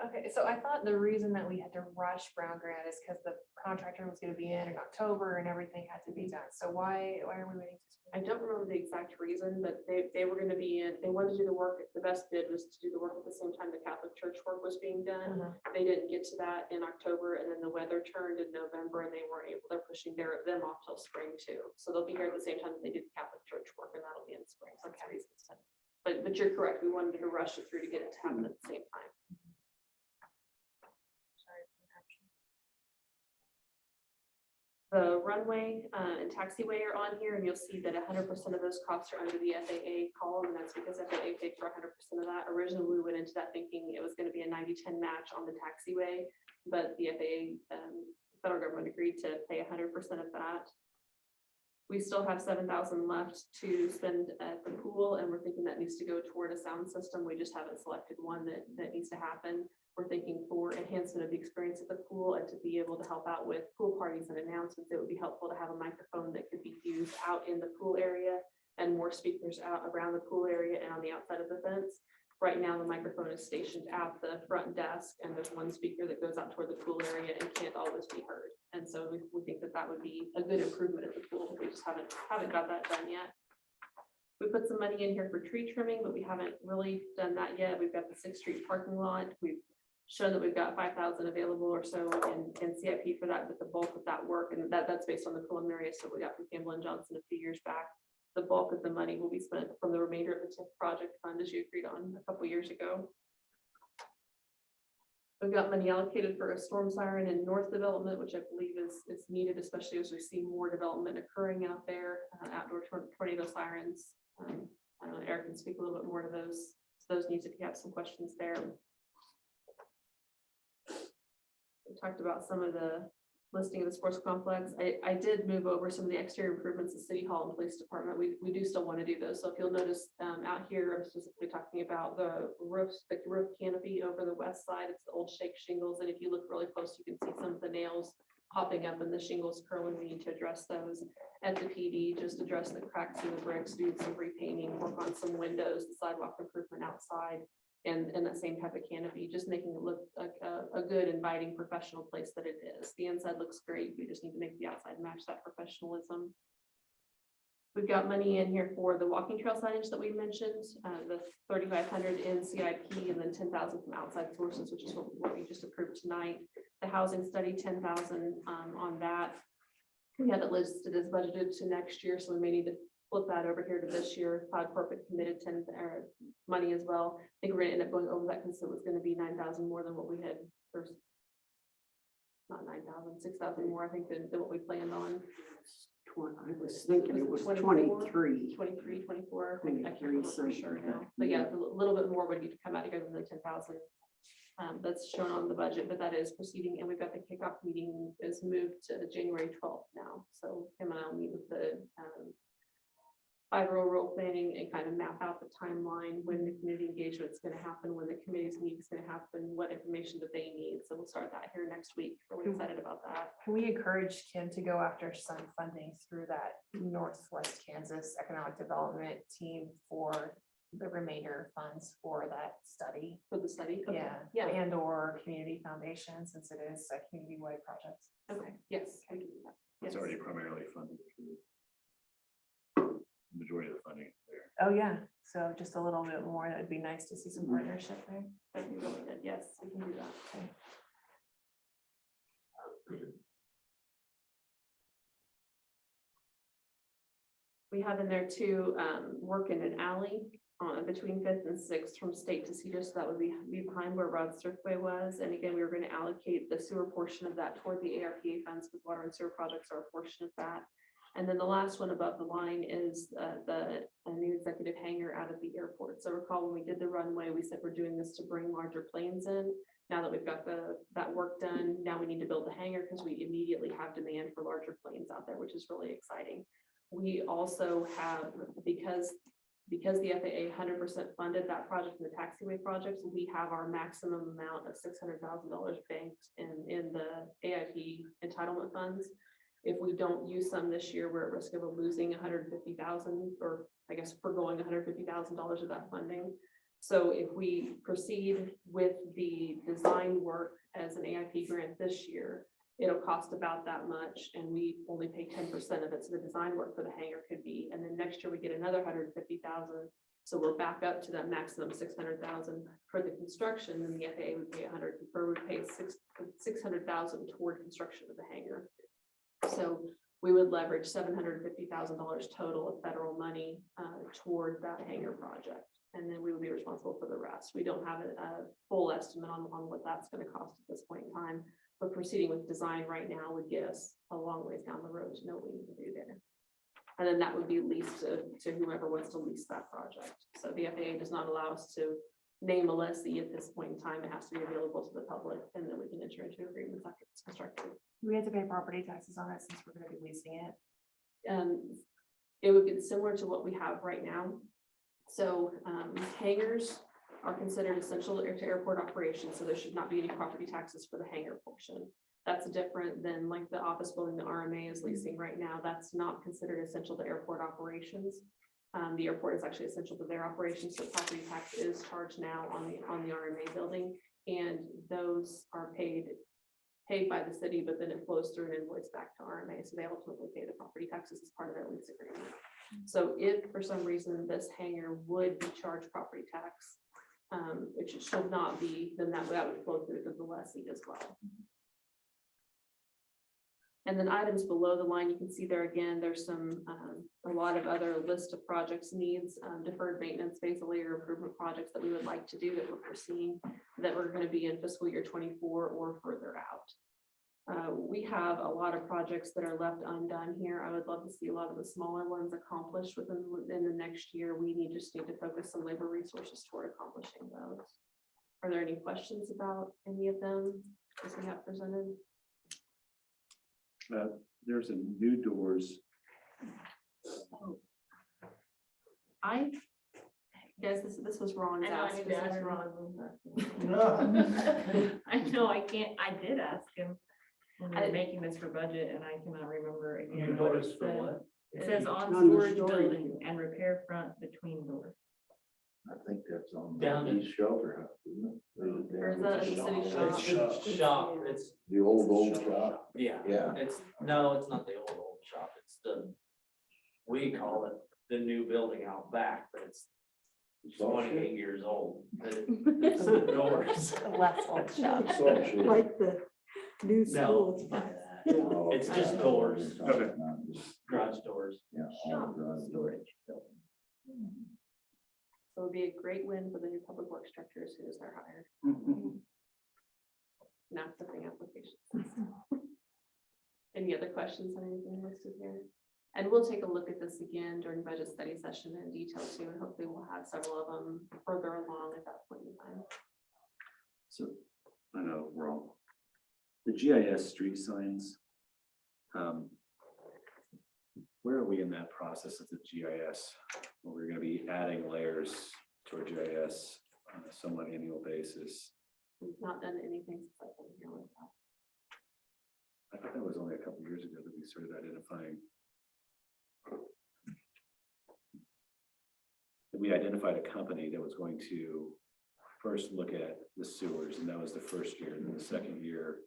Okay, so I thought the reason that we had to rush Brown Grant is because the contractor was gonna be in October and everything had to be done. So why are we waiting? I don't remember the exact reason, but they were gonna be in, they wanted to do the work, the best bid was to do the work at the same time the Catholic Church work was being done. They didn't get to that in October, and then the weather turned in November, and they weren't able, they're pushing them off till spring too. So they'll be here at the same time that they did the Catholic Church work, and that'll be in spring. So that's the reason. But you're correct, we wanted to rush it through to get it to happen at the same time. The runway and taxiway are on here, and you'll see that 100% of those costs are under the FAA column, and that's because FAA paid for 100% of that. Originally, we went into that thinking it was going to be a 90-10 match on the taxiway, but the FAA, federal government agreed to pay 100% of that. We still have 7,000 left to spend at the pool, and we're thinking that needs to go toward a sound system. We just haven't selected one that needs to happen. We're thinking for enhancement of the experience at the pool and to be able to help out with pool parties and announcements. It would be helpful to have a microphone that could be used out in the pool area and more speakers out around the pool area and on the outside of the fence. Right now, the microphone is stationed at the front desk, and there's one speaker that goes out toward the pool area and can't always be heard. And so we think that would be a good improvement at the pool. We just haven't got that done yet. We put some money in here for tree trimming, but we haven't really done that yet. We've got the 6th Street parking lot. We've shown that we've got 5,000 available or so in CIP for that, but the bulk of that work, and that's based on the preliminary estimate we got from Campbell and Johnson a few years back. The bulk of the money will be spent from the remainder of the TIF project fund, as you agreed on a couple years ago. We've got money allocated for a storm siren in North Development, which I believe is needed, especially as we see more development occurring out there, outdoor tornado sirens. I don't know, Eric can speak a little bit more to those needs if you have some questions there. We talked about some of the listing of the sports complex. I did move over some of the exterior improvements to City Hall and Police Department. We do still want to do those. So if you'll notice out here, I'm specifically talking about the roof canopy over the west side. It's the old shake shingles. And if you look really close, you can see some of the nails popping up and the shingles curling. We need to address those at the PD, just address the cracks in the bricks, do some repainting, work on some windows, the sidewalk improvement outside. And that same type of canopy, just making it look like a good, inviting, professional place that it is. The inside looks great. We just need to make the outside match that professionalism. We've got money in here for the walking trail signage that we mentioned, the 3,500 in CIP, and then 10,000 from outside sources, which is what we just approved tonight. The housing study, 10,000 on that. We had it listed as budgeted to next year, so we may need to flip that over here to this year. Cloud Corporate committed money as well. I think we're gonna end up going over that because it was going to be 9,000 more than what we had first not 9,000, 6,000 more, I think, than what we planned on. I was thinking it was 24? 23. 23, 24, I can't 23 remember for sure something. now, but yeah, a little bit more would need to come out of here than the 10,000. That's shown on the budget, but that is proceeding, and we've got the kickoff meeting is moved to January 12th now, so him and I'll meet with the 5-year role planning and kind of map out the timeline, when the community engagement is going to happen, when the committee's meeting is going to happen, what information that they need, so we'll start that here next week. We're excited about that. Can we encourage Kim to go after some funding through that Northwest Kansas Economic Development team for the remainder of funds for that study? For the study? Okay. Yeah, Yeah, and or community foundation, since it is a community-wide project. okay, yes, I can do that. It's Yes. already primarily funded through. Majority of the funding is there. Oh, yeah, so just a little bit more, that would be nice to see some partnership there. That'd be really good. Yes, we can do that. We have in there too, work in an alley between 5th and 6th from State to Cedar, so that would be behind where Rod Surfway was. And again, we were going to allocate the sewer portion of that toward the ARPA funds, because water and sewer projects are a portion of that. And then the last one above the line is a new executive hangar out at the airport. So recall when we did the runway, we said we're doing this to bring larger planes in. Now that we've got that work done, now we need to build the hangar because we immediately have demand for larger planes out there, which is really exciting. We also have, because the FAA 100% funded that project and the taxiway projects, we have our maximum amount of $600,000 banked in the AIP entitlement funds. If we don't use some this year, we're at risk of losing 150,000, or I guess foregoing $150,000 of that funding. So if we proceed with the design work as an AIP grant this year, it'll cost about that much, and we only pay 10% of it. So the design work for the hangar could be, and then next year we get another 150,000. So we're back up to that maximum 600,000 for the construction, and the FAA would pay 100, or would pay 600,000 toward construction of the hangar. So we would leverage $750,000 total of federal money toward that hangar project. And then we would be responsible for the rest. We don't have a full estimate on what that's going to cost at this point in time, but proceeding with design right now would get us a long ways down the road to know what we need to do there. And then that would be leased to whoever wants to lease that project. So the FAA does not allow us to name a lessee at this point in time. It has to be available to the public, and then we can enter into agreements after it's constructed. We have to pay property taxes on it since we're going to be leasing it. It would be similar to what we have right now. So hangars are considered essential to airport operations, so there should not be any property taxes for the hangar portion. That's different than like the office building the RMA is leasing right now. That's not considered essential to airport operations. The airport is actually essential to their operations, so property tax is charged now on the RMA building, and those are paid by the city, but then it flows through an invoice back to RMA, so they ultimately pay the property taxes as part of their lease agreement. So if for some reason this hangar would be charged property tax, which it should not be, then that would flow through to the lessee as well. And then items below the line, you can see there again, there's some, a lot of other list of projects needs, deferred maintenance, basal layer improvement projects that we would like to do that we're foreseeing that we're going to be in fiscal year 24 or further out. We have a lot of projects that are left undone here. I would love to see a lot of the smaller ones accomplished within the next year. We just need to focus some labor resources toward accomplishing those. Are there any questions about any of them as we have presented? There's a new doors. Guys, this was Ron's ask. I know, I did ask him when we were making this for budget, and I cannot remember again. New doors for what? It says on On the storage storage. building and repair front between doors. I think that's on Down in- the shelter house, isn't it? Or is that in the city It's shop, it's, The old shop. yeah, Yeah. it's not the old shop, it's we call it the new building out back, but it's 28 years old. It's the doors. Less old shop. Like the new No, school. it's not that. It's just doors, Okay. garage doors. Yeah. all Shop garage. storage building. So it would be a great win for the new public works director as soon as they're hired. map flipping applications. Any other questions on anything listed here? And we'll take a look at this again during budget study session in detail too, and hopefully we'll have several of them further along at that point in time. So, I know, we're all, the GIS street signs. Where are we in that process of the GIS? Where we're gonna be adding layers to our GIS on a somewhat annual basis. We've not done anything since I've been here with that. I thought that was only a couple of years ago that we started identifying. We identified a company that was going to first look at the sewers, and that was the first year. And then the second year,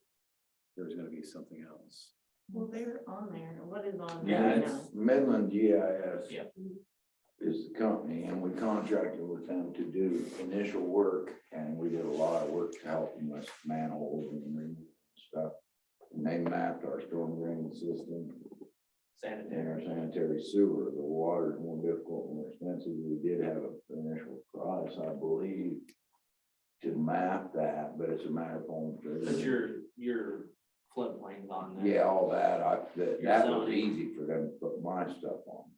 there was gonna be something else. Well, they're on there. What is on Yeah, there it's now? Midland GIS. Yeah. Is the company, and we contracted with them to do initial work, and we did a lot of work to help them with manholes and stuff. And they mapped our storm drain system. And our sanitary sewer. The water is more difficult and more expensive. We did have an initial price, I believe, to map that, but it's a matter of home. But your floodplain's on there. Yeah, all that, that was zoning. easy for them to put my stuff on.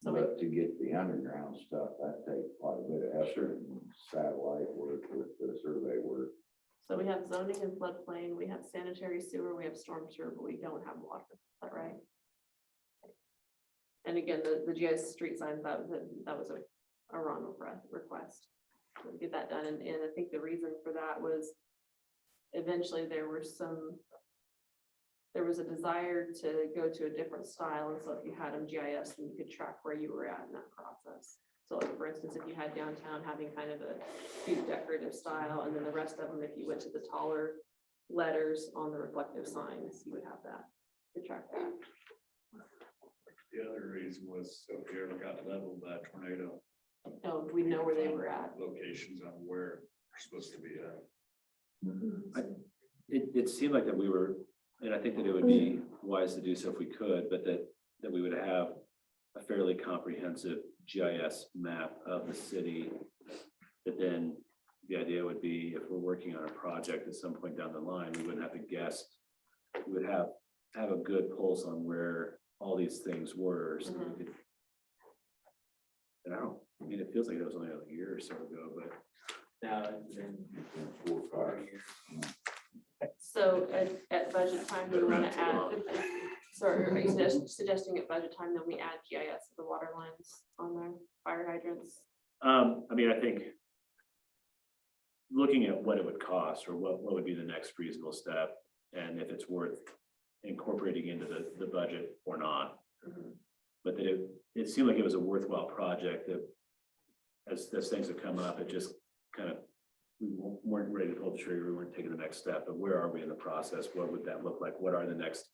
So But to get the underground stuff, that takes quite a bit of effort and satellite work with the survey work. So we have zoning and floodplain, we have sanitary sewer, we have storm sewer, but we don't have water. Is that right? And again, the GIS street signs, that was a Ron request. So we get that done, and I think the reason for that was eventually there was a desire to go to a different style, and so if you had them GIS, then you could track where you were at in that process. So like, for instance, if you had downtown having kind of a cute decorative style, and then the rest of them, if you went to the taller letters on the reflective signs, you would have that to track that. The other reason was so if you ever got leveled by a tornado, Oh, we know where they were at. locations on where they're supposed to be at. It seemed like that we were, and I think that it would be wise to do so if we could, but that we would have a fairly comprehensive GIS map of the city. That then the idea would be, if we're working on a project at some point down the line, we wouldn't have to guess. We would have a good pulse on where all these things were. So we could. And I mean, it feels like it was only a year or so ago, but. Now, it's been 4 or 5 years. So at budget time, we want to add, sorry, are you suggesting at budget time that we add GIS of the water lines on there, fire hydrants? I mean, I think looking at what it would cost or what would be the next reasonable step, and if it's worth incorporating into the budget or not. But that it seemed like it was a worthwhile project that as things have come up, it just kind of, we weren't ready to pull the trigger, we weren't taking the next step, but where are we in the process? What would that look like? What are the next?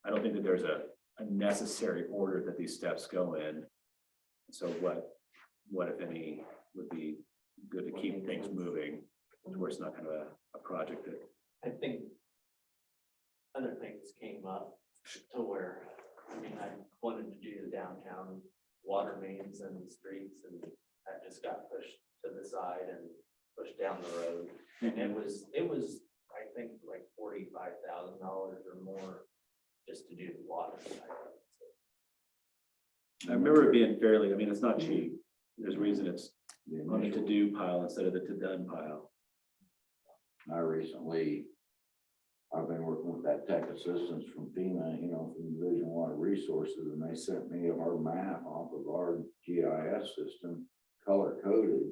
I don't think that there's a necessary order that these steps go in. So what if any would be good to keep things moving to where it's not kind of a project that. I think other things came up to where, I mean, I wanted to do the downtown water mains and the streets, and that just got pushed to the side and pushed down the road. And it was, I think, like $45,000 or more just to do the water side of it. I remember it being fairly, I mean, it's not cheap. There's a reason it's on the to-do pile instead of the to-done pile. I've been working with that tech assistance from FEMA, from Division of Water Resources, and they sent me our map off of our GIS system, color coded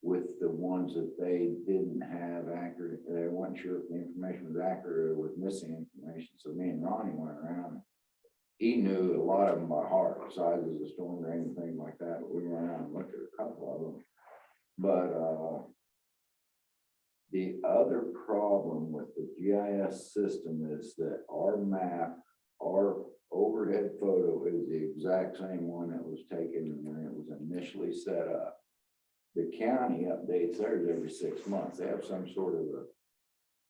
with the ones that they didn't have accurate. They weren't sure if the information was accurate or was missing information. So me and Ronnie went around. He knew a lot of them by heart, sizes of storm drain, things like that. We went around and looked at a couple of them. But the other problem with the GIS system is that our map, our overhead photo is the exact same one that was taken when it was initially set up. The county updates theirs every 6 months. They have some sort of a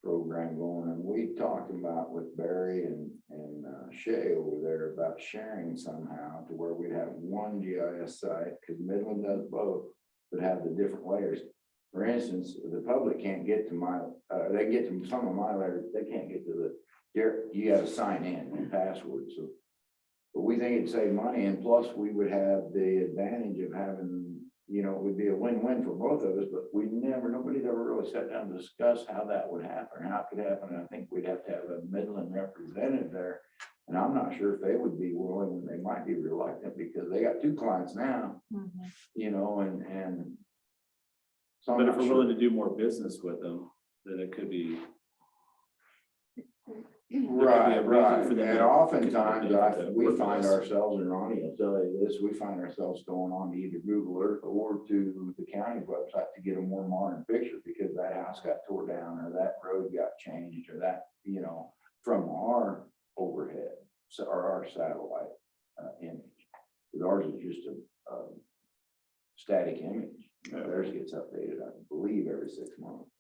program going, and we talked about with Barry and Shay over there about sharing somehow to where we'd have one GIS site, because Midland does both, but have the different layers. For instance, the public can't get to my, they get to some of my letters, they can't get to you gotta sign in and password, so. But we think it'd save money, and plus we would have the advantage of having, it would be a win-win for both of us, but nobody's ever really sat down and discussed how that would happen, how it could happen, and I think we'd have to have a Midland representative there. And I'm not sure if they would be willing, they might be reluctant, because they got 2 clients now, and. So I'm But if not we're sure. willing to do more business with them, then it could be. Right, reason right, for them and to- oftentimes to we work with find us. ourselves, and Ronnie will tell you this, we find ourselves going on to either Google Earth or to the county website to get a more modern picture, because that house got tore down, or that road got changed, or that, from our overhead, or our satellite image. Because ours is just a static image. Theirs gets updated, I believe, every 6 months.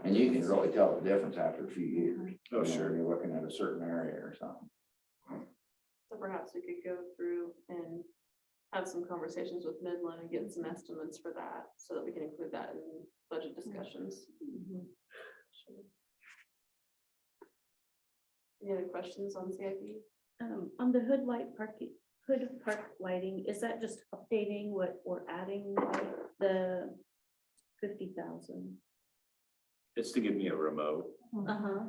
And you can really tell the difference after a few years. Oh, sure. When you're looking at a certain area or something. So perhaps we could go through and have some conversations with Midland and get some estimates for that, so that we can include that in budget discussions. Sure. Any other questions on CIP? On the hood park lighting, is that just updating what we're adding, like the 50,000? It's to give me a remote. Uh-huh.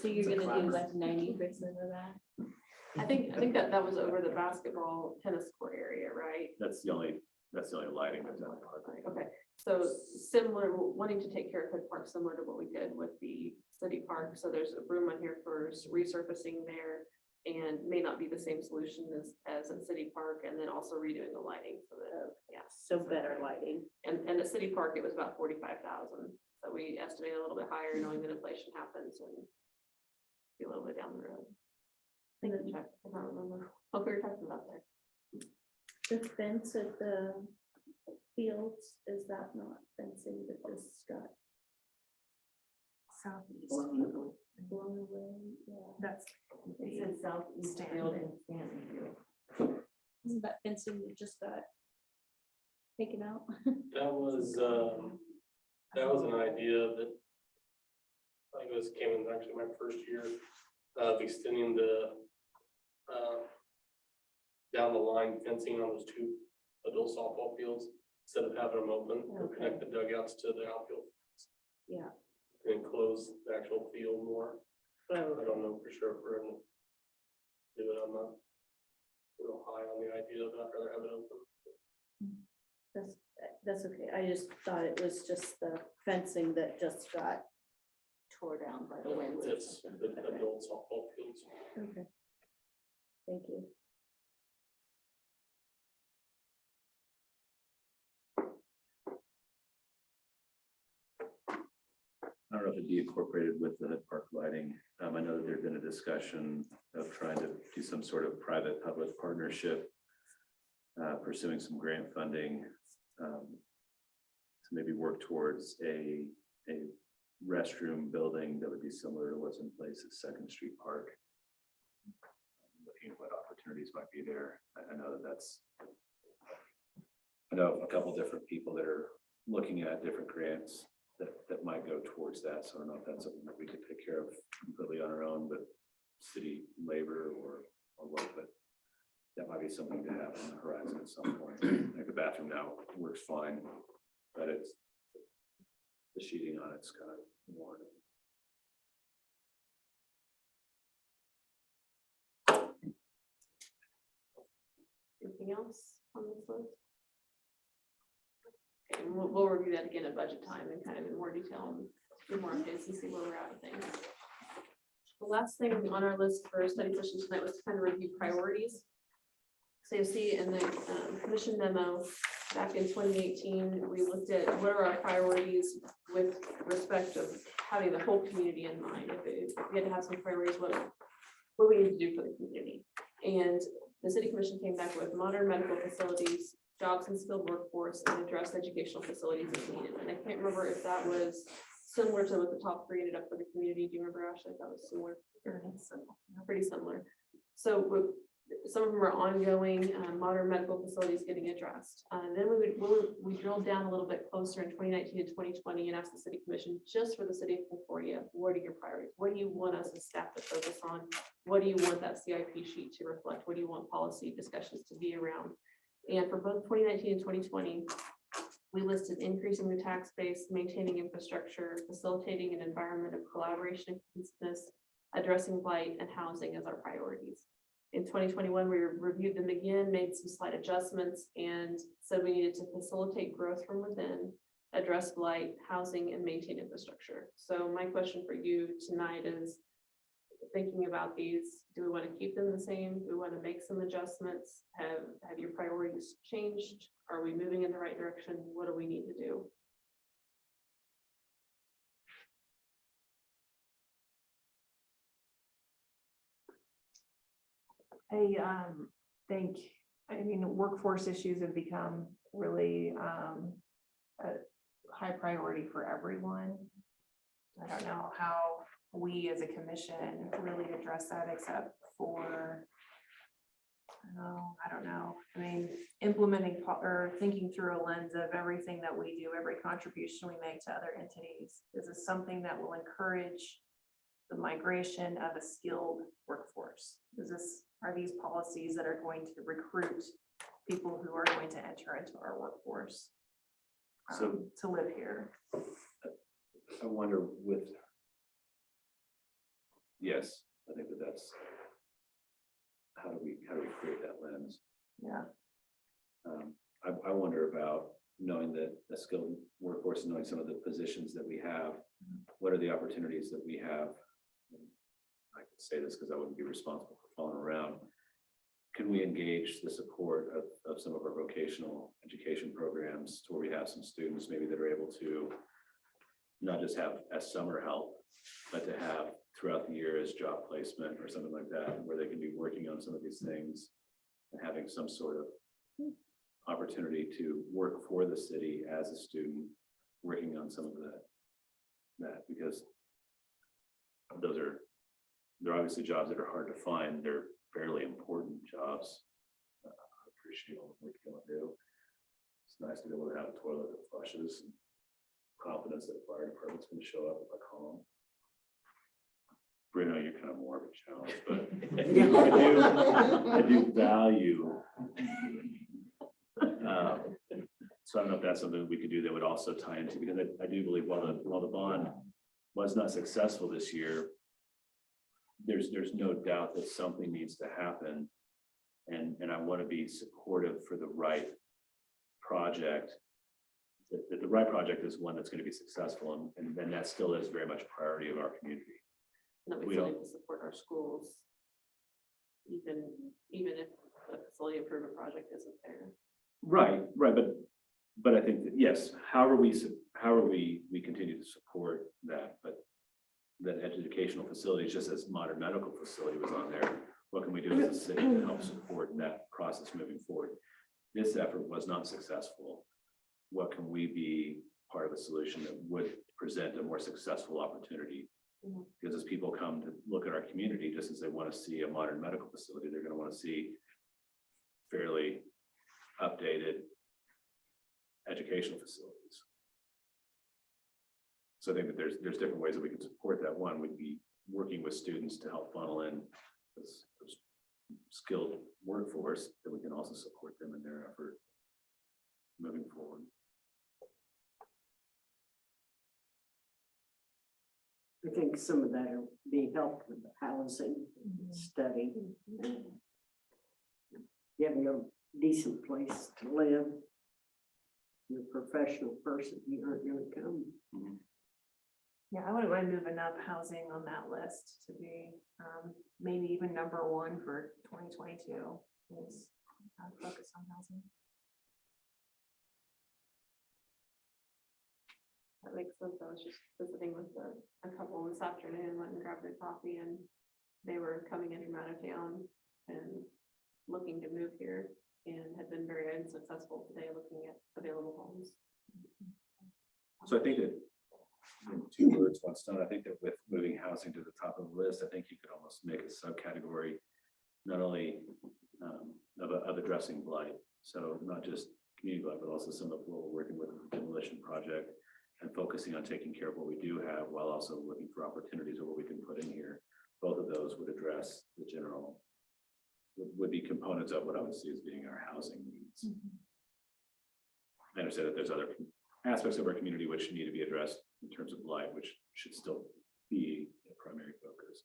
So you're gonna do like 90% of that? I think that was over the basketball tennis court area, right? That's the only lighting that's on the park. Okay, so similar, wanting to take care of Hood Park, similar to what we did with the city park. So there's a room on here for resurfacing there, and may not be the same solution as in city park, and then also redoing the lighting. So that, yeah, So better lighting. and the city park, it was about 45,000. So we estimated a little bit higher, knowing that inflation happens and be a little bit down the road. I think I checked, I don't remember. Oh, we were talking about there. The fence at the fields, is that not fencing that just got Southeast. blown away? Yeah. That's. It says southeast field and Stanton field. Isn't that fencing that just got taken out? That was an idea that I think this came in actually my first year of extending the down the line fencing on those 2 adult softball fields, instead of having them open, or connect the dugouts to the outfield. Yeah. And close the actual field more. I don't know for sure if we're gonna do it. I'm not real high on the idea of that, rather have it open. That's okay. I just thought it was just the fencing that just got tore down by the wind. or It's something. the adult softball fields. Okay. Thank you. I don't know if it'd be incorporated with the park lighting. I know that there'd been a discussion of trying to do some sort of private-public partnership, pursuing some grant funding, to maybe work towards a restroom building that would be similar to what's in place at Second Street Park. Looking at what opportunities might be there. I know a couple different people that are looking at different grants that might go towards that. So I don't know if that's something that we could take care of completely on our own, but city labor or what, but that might be something to have on the horizon at some point. Like the bathroom now works fine, but it's the sheeting on it's kind of worn. Anything else on this list? Okay, and we'll review that again at budget time and kind of in more detail and do more updates and see where we're at with things. The last thing on our list for study session tonight was to kind of review priorities. So you'll see in the commission memo back in 2018, we looked at what are our priorities with respect of having the whole community in mind. If we had to have some priorities, what we need to do for the community. And the city commission came back with modern medical facilities, jobs and skilled workforce, and address educational facilities as needed. And I can't remember if that was similar to what the top 3 ended up for the community. Do you remember, Ashley? That was similar. Pretty similar. So some of them are ongoing, modern medical facilities getting addressed. Then we drilled down a little bit closer in 2019 and 2020 and asked the city commission, just for the city of Concordia, what are your priorities? What do you want us as staff to focus on? What do you want that CIP sheet to reflect? What do you want policy discussions to be around? And for both 2019 and 2020, we listed increasing the tax base, maintaining infrastructure, facilitating an environment of collaboration and cohesiveness, addressing blight and housing as our priorities. In 2021, we reviewed them again, made some slight adjustments, and said we needed to facilitate growth from within, address blight, housing, and maintain infrastructure. So my question for you tonight is, thinking about these, do we want to keep them the same? Do we want to make some adjustments? Have your priorities changed? Are we moving in the right direction? What do we need to do? I think, workforce issues have become really a high priority for everyone. I don't know how we as a commission really address that except for, I don't know. Implementing or thinking through a lens of everything that we do, every contribution we make to other entities. Is this something that will encourage the migration of a skilled workforce? Are these policies that are going to recruit people who are going to enter into our workforce to live here? I wonder yes, I think that's, how do we create that lens? Yeah. I wonder about knowing that a skilled workforce, knowing some of the positions that we have, what are the opportunities that we have? I can say this because I wouldn't be responsible for following around. Can we engage the support of some of our vocational education programs to where we have some students maybe that are able to not just have as summer help, but to have throughout the year as job placement or something like that, where they can be working on some of these things and having some sort of opportunity to work for the city as a student, working on some of that because they're obviously jobs that are hard to find. They're fairly important jobs. I appreciate all the work you want to do. It's nice to be able to have a toilet that flushes and confidence that the fire department's going to show up if I call them. Bruno, you're kind of more of a challenge, but I do value. So I don't know if that's something that we could do that would also tie into, because I do believe while the bond was not successful this year, there's no doubt that something needs to happen. And I want to be supportive for the right project. That the right project is one that's going to be successful, and then that still is very much a priority of our community. That we still need to support our schools, even if the facility improvement project isn't there. Right, but I think that yes, however we continue to support that, but that educational facilities, just as modern medical facility was on there, what can we do as a city to help support that process moving forward? This effort was not successful. What can we be part of a solution that would present a more successful opportunity? Because as people come to look at our community, just as they want to see a modern medical facility, they're going to want to see fairly updated educational facilities. So I think that there's different ways that we can support that. One would be working with students to help funnel in this skilled workforce, that we can also support them in their effort moving forward. I think some of that will be helped with the housing study. Getting a decent place to live. You're a professional person, you aren't going to come. Yeah, I wouldn't mind moving up housing on that list to be maybe even number one for 2022. Is focus on housing. That makes sense. I was just visiting with a couple this afternoon, went and grabbed their coffee, and they were coming in from out of town and looking to move here, and had been very unsuccessful today looking at available homes. So I think that in 2 words, 1 stone, I think that with moving housing to the top of the list, I think you could almost make a subcategory not only of addressing blight. So not just community blight, but also some of what we're working with the demolition project and focusing on taking care of what we do have while also looking for opportunities of what we can put in here. Both of those would address the general, would be components of what I would see as being our housing needs. I understand that there's other aspects of our community which need to be addressed in terms of blight, which should still be a primary focus.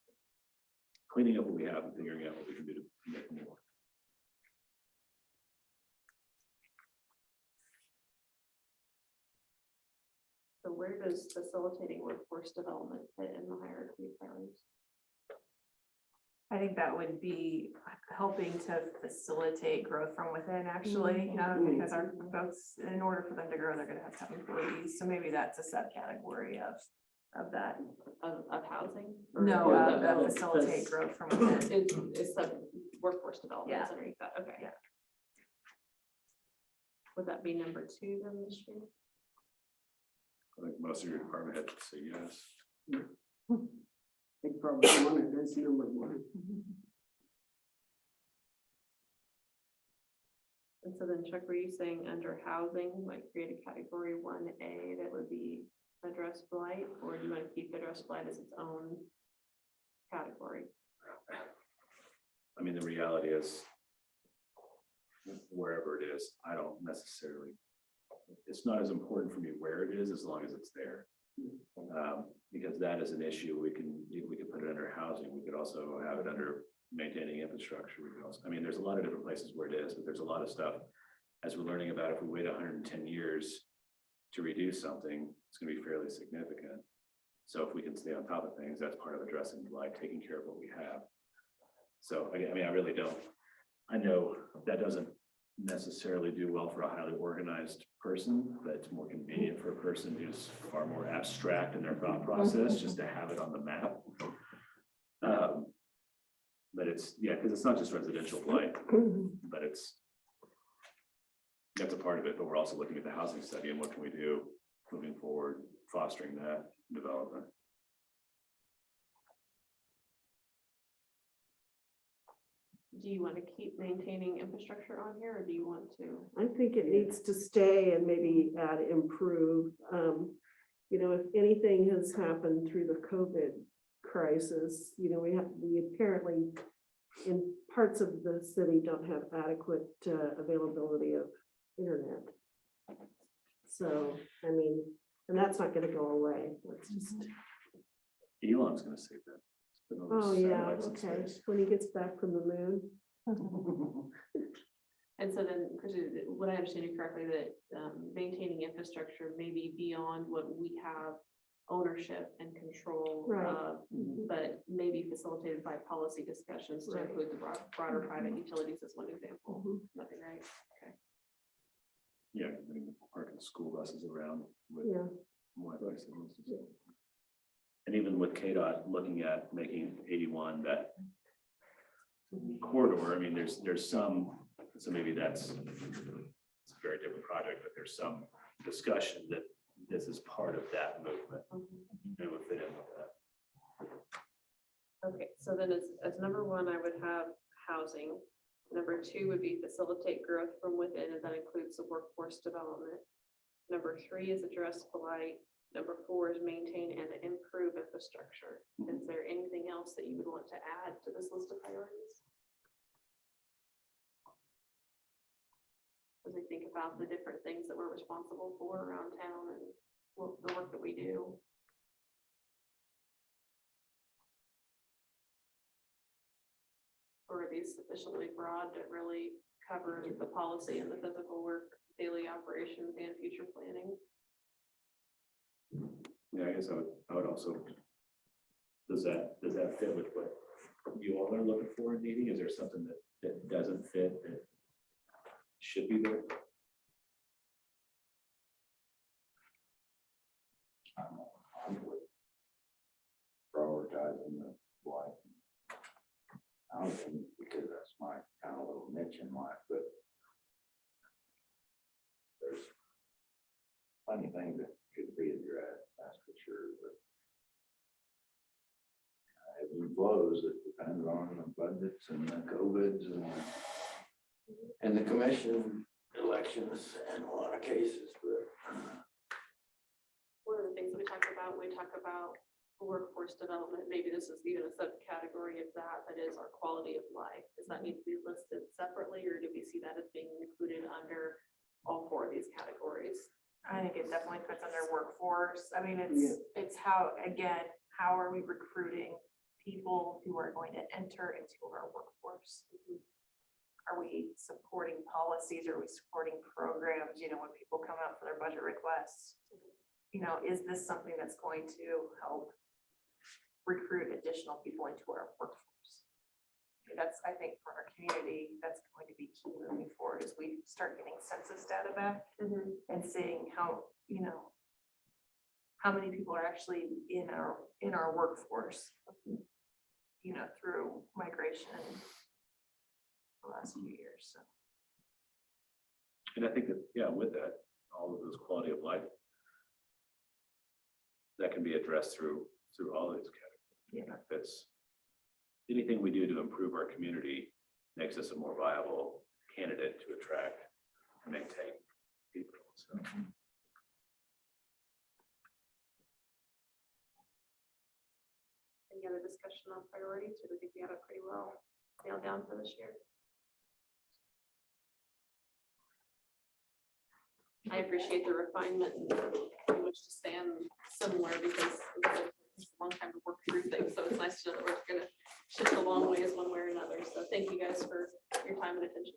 Cleaning up what we have and figuring out what we can do to make more. So where does facilitating workforce development fit in the hierarchy of priorities? I think that would be helping to facilitate growth from within, actually, because our folks, in order for them to grow, they're gonna have to have employees. So maybe that's a subcategory of that. Of housing? Or- No, or of facilitate growth from within. It's the workforce development Yeah. underneath that, okay. Yeah. Would that be number 2 then this year? I think most of your department heads would say yes. They probably want it as number 1. And so then Chuck, were you saying under housing, like create a category 1A that would be address blight, or do you want to keep address blight as its own category? I mean, the reality is, wherever it is, I don't necessarily, it's not as important for me where it is as long as it's there. Because that is an issue. We can put it under housing. We could also have it under maintaining infrastructure. We could also, I mean, there's a lot of different places where it is, but there's a lot of stuff as we're learning about. If we wait 110 years to reduce something, it's going to be fairly significant. So if we can stay on top of things, that's part of addressing blight, taking care of what we have. So again, I mean, I really don't. I know that doesn't necessarily do well for a highly organized person, but it's more convenient for a person who's far more abstract in their thought process, just to have it on the map. But it's, yeah, because it's not just residential blight, but that's a part of it, but we're also looking at the housing study and what can we do moving forward, fostering that development. Do you want to keep maintaining infrastructure on here, or do you want to? I think it needs to stay and maybe add improve. You know, if anything has happened through the COVID crisis, you know, we apparently in parts of the city don't have adequate availability of internet. So, I mean, and that's not gonna go away. That's just, Elon's gonna say that. Put all those oh yeah, satellites in okay, space. when he gets back from the moon. And so then, Chrissy, would I understand you correctly that maintaining infrastructure may be beyond what we have ownership and control Right. of, but maybe facilitated by policy discussions to Right. include the broader private utilities as one example. Nothing, right? Okay. Yeah, I mean, parking school buses around with Yeah. Wi-Fi signals. And even with KDOT looking at making 81 that corridor, I mean, there's some, so maybe it's a very different project, but there's some discussion that this is part of that movement and would fit in with that. Okay, so then as number 1, I would have housing. Number 2 would be facilitate growth from within, and that includes the workforce development. Number 3 is address blight. Number 4 is maintain and improve infrastructure. Is there anything else that you would want to add to this list of priorities? As I think about the different things that we're responsible for around town and the work that we do. Or are these sufficiently broad to really cover the policy and the physical work, daily operations and future planning? Yeah, I guess I would also, does that fit with what you all are looking for and needing? Is there something that doesn't fit that should be there? Prioritizing the blight housing, because that's my kind of little niche in life, but there's plenty of things that could be addressed, that's for sure, but it flows, depends on the budgets and the COVIDs and the commission elections in a lot of cases, but. One of the things that we talk about, when we talk about workforce development, maybe this is even a subcategory of that, that is our quality of life. Does that need to be listed separately, or do we see that as being included under all four of these categories? I think it definitely puts under workforce. I mean, it's how, again, how are we recruiting people who are going to enter into our workforce? Are we supporting policies? Are we supporting programs? You know, when people come out for their budget requests, you know, is this something that's going to help recruit additional people into our workforce? That's, I think, for our community, that's going to be key moving forward as we start getting census data back and seeing how, you know, how many people are actually in our workforce, you know, through migration the last few years. So. And I think that, yeah, with that, all of those quality of life, that can be addressed through all of these categories. Yeah. That's anything we do to improve our community makes us a more viable candidate to attract and maintain people. So. Any other discussion on priorities, or do we think we have it pretty well nailed down for this year? I appreciate the refinement and pretty much to stand similar, because it's a long time to work through things, so it's nice to know that we're gonna shift a long ways one way or another. So thank you guys for your time and attention.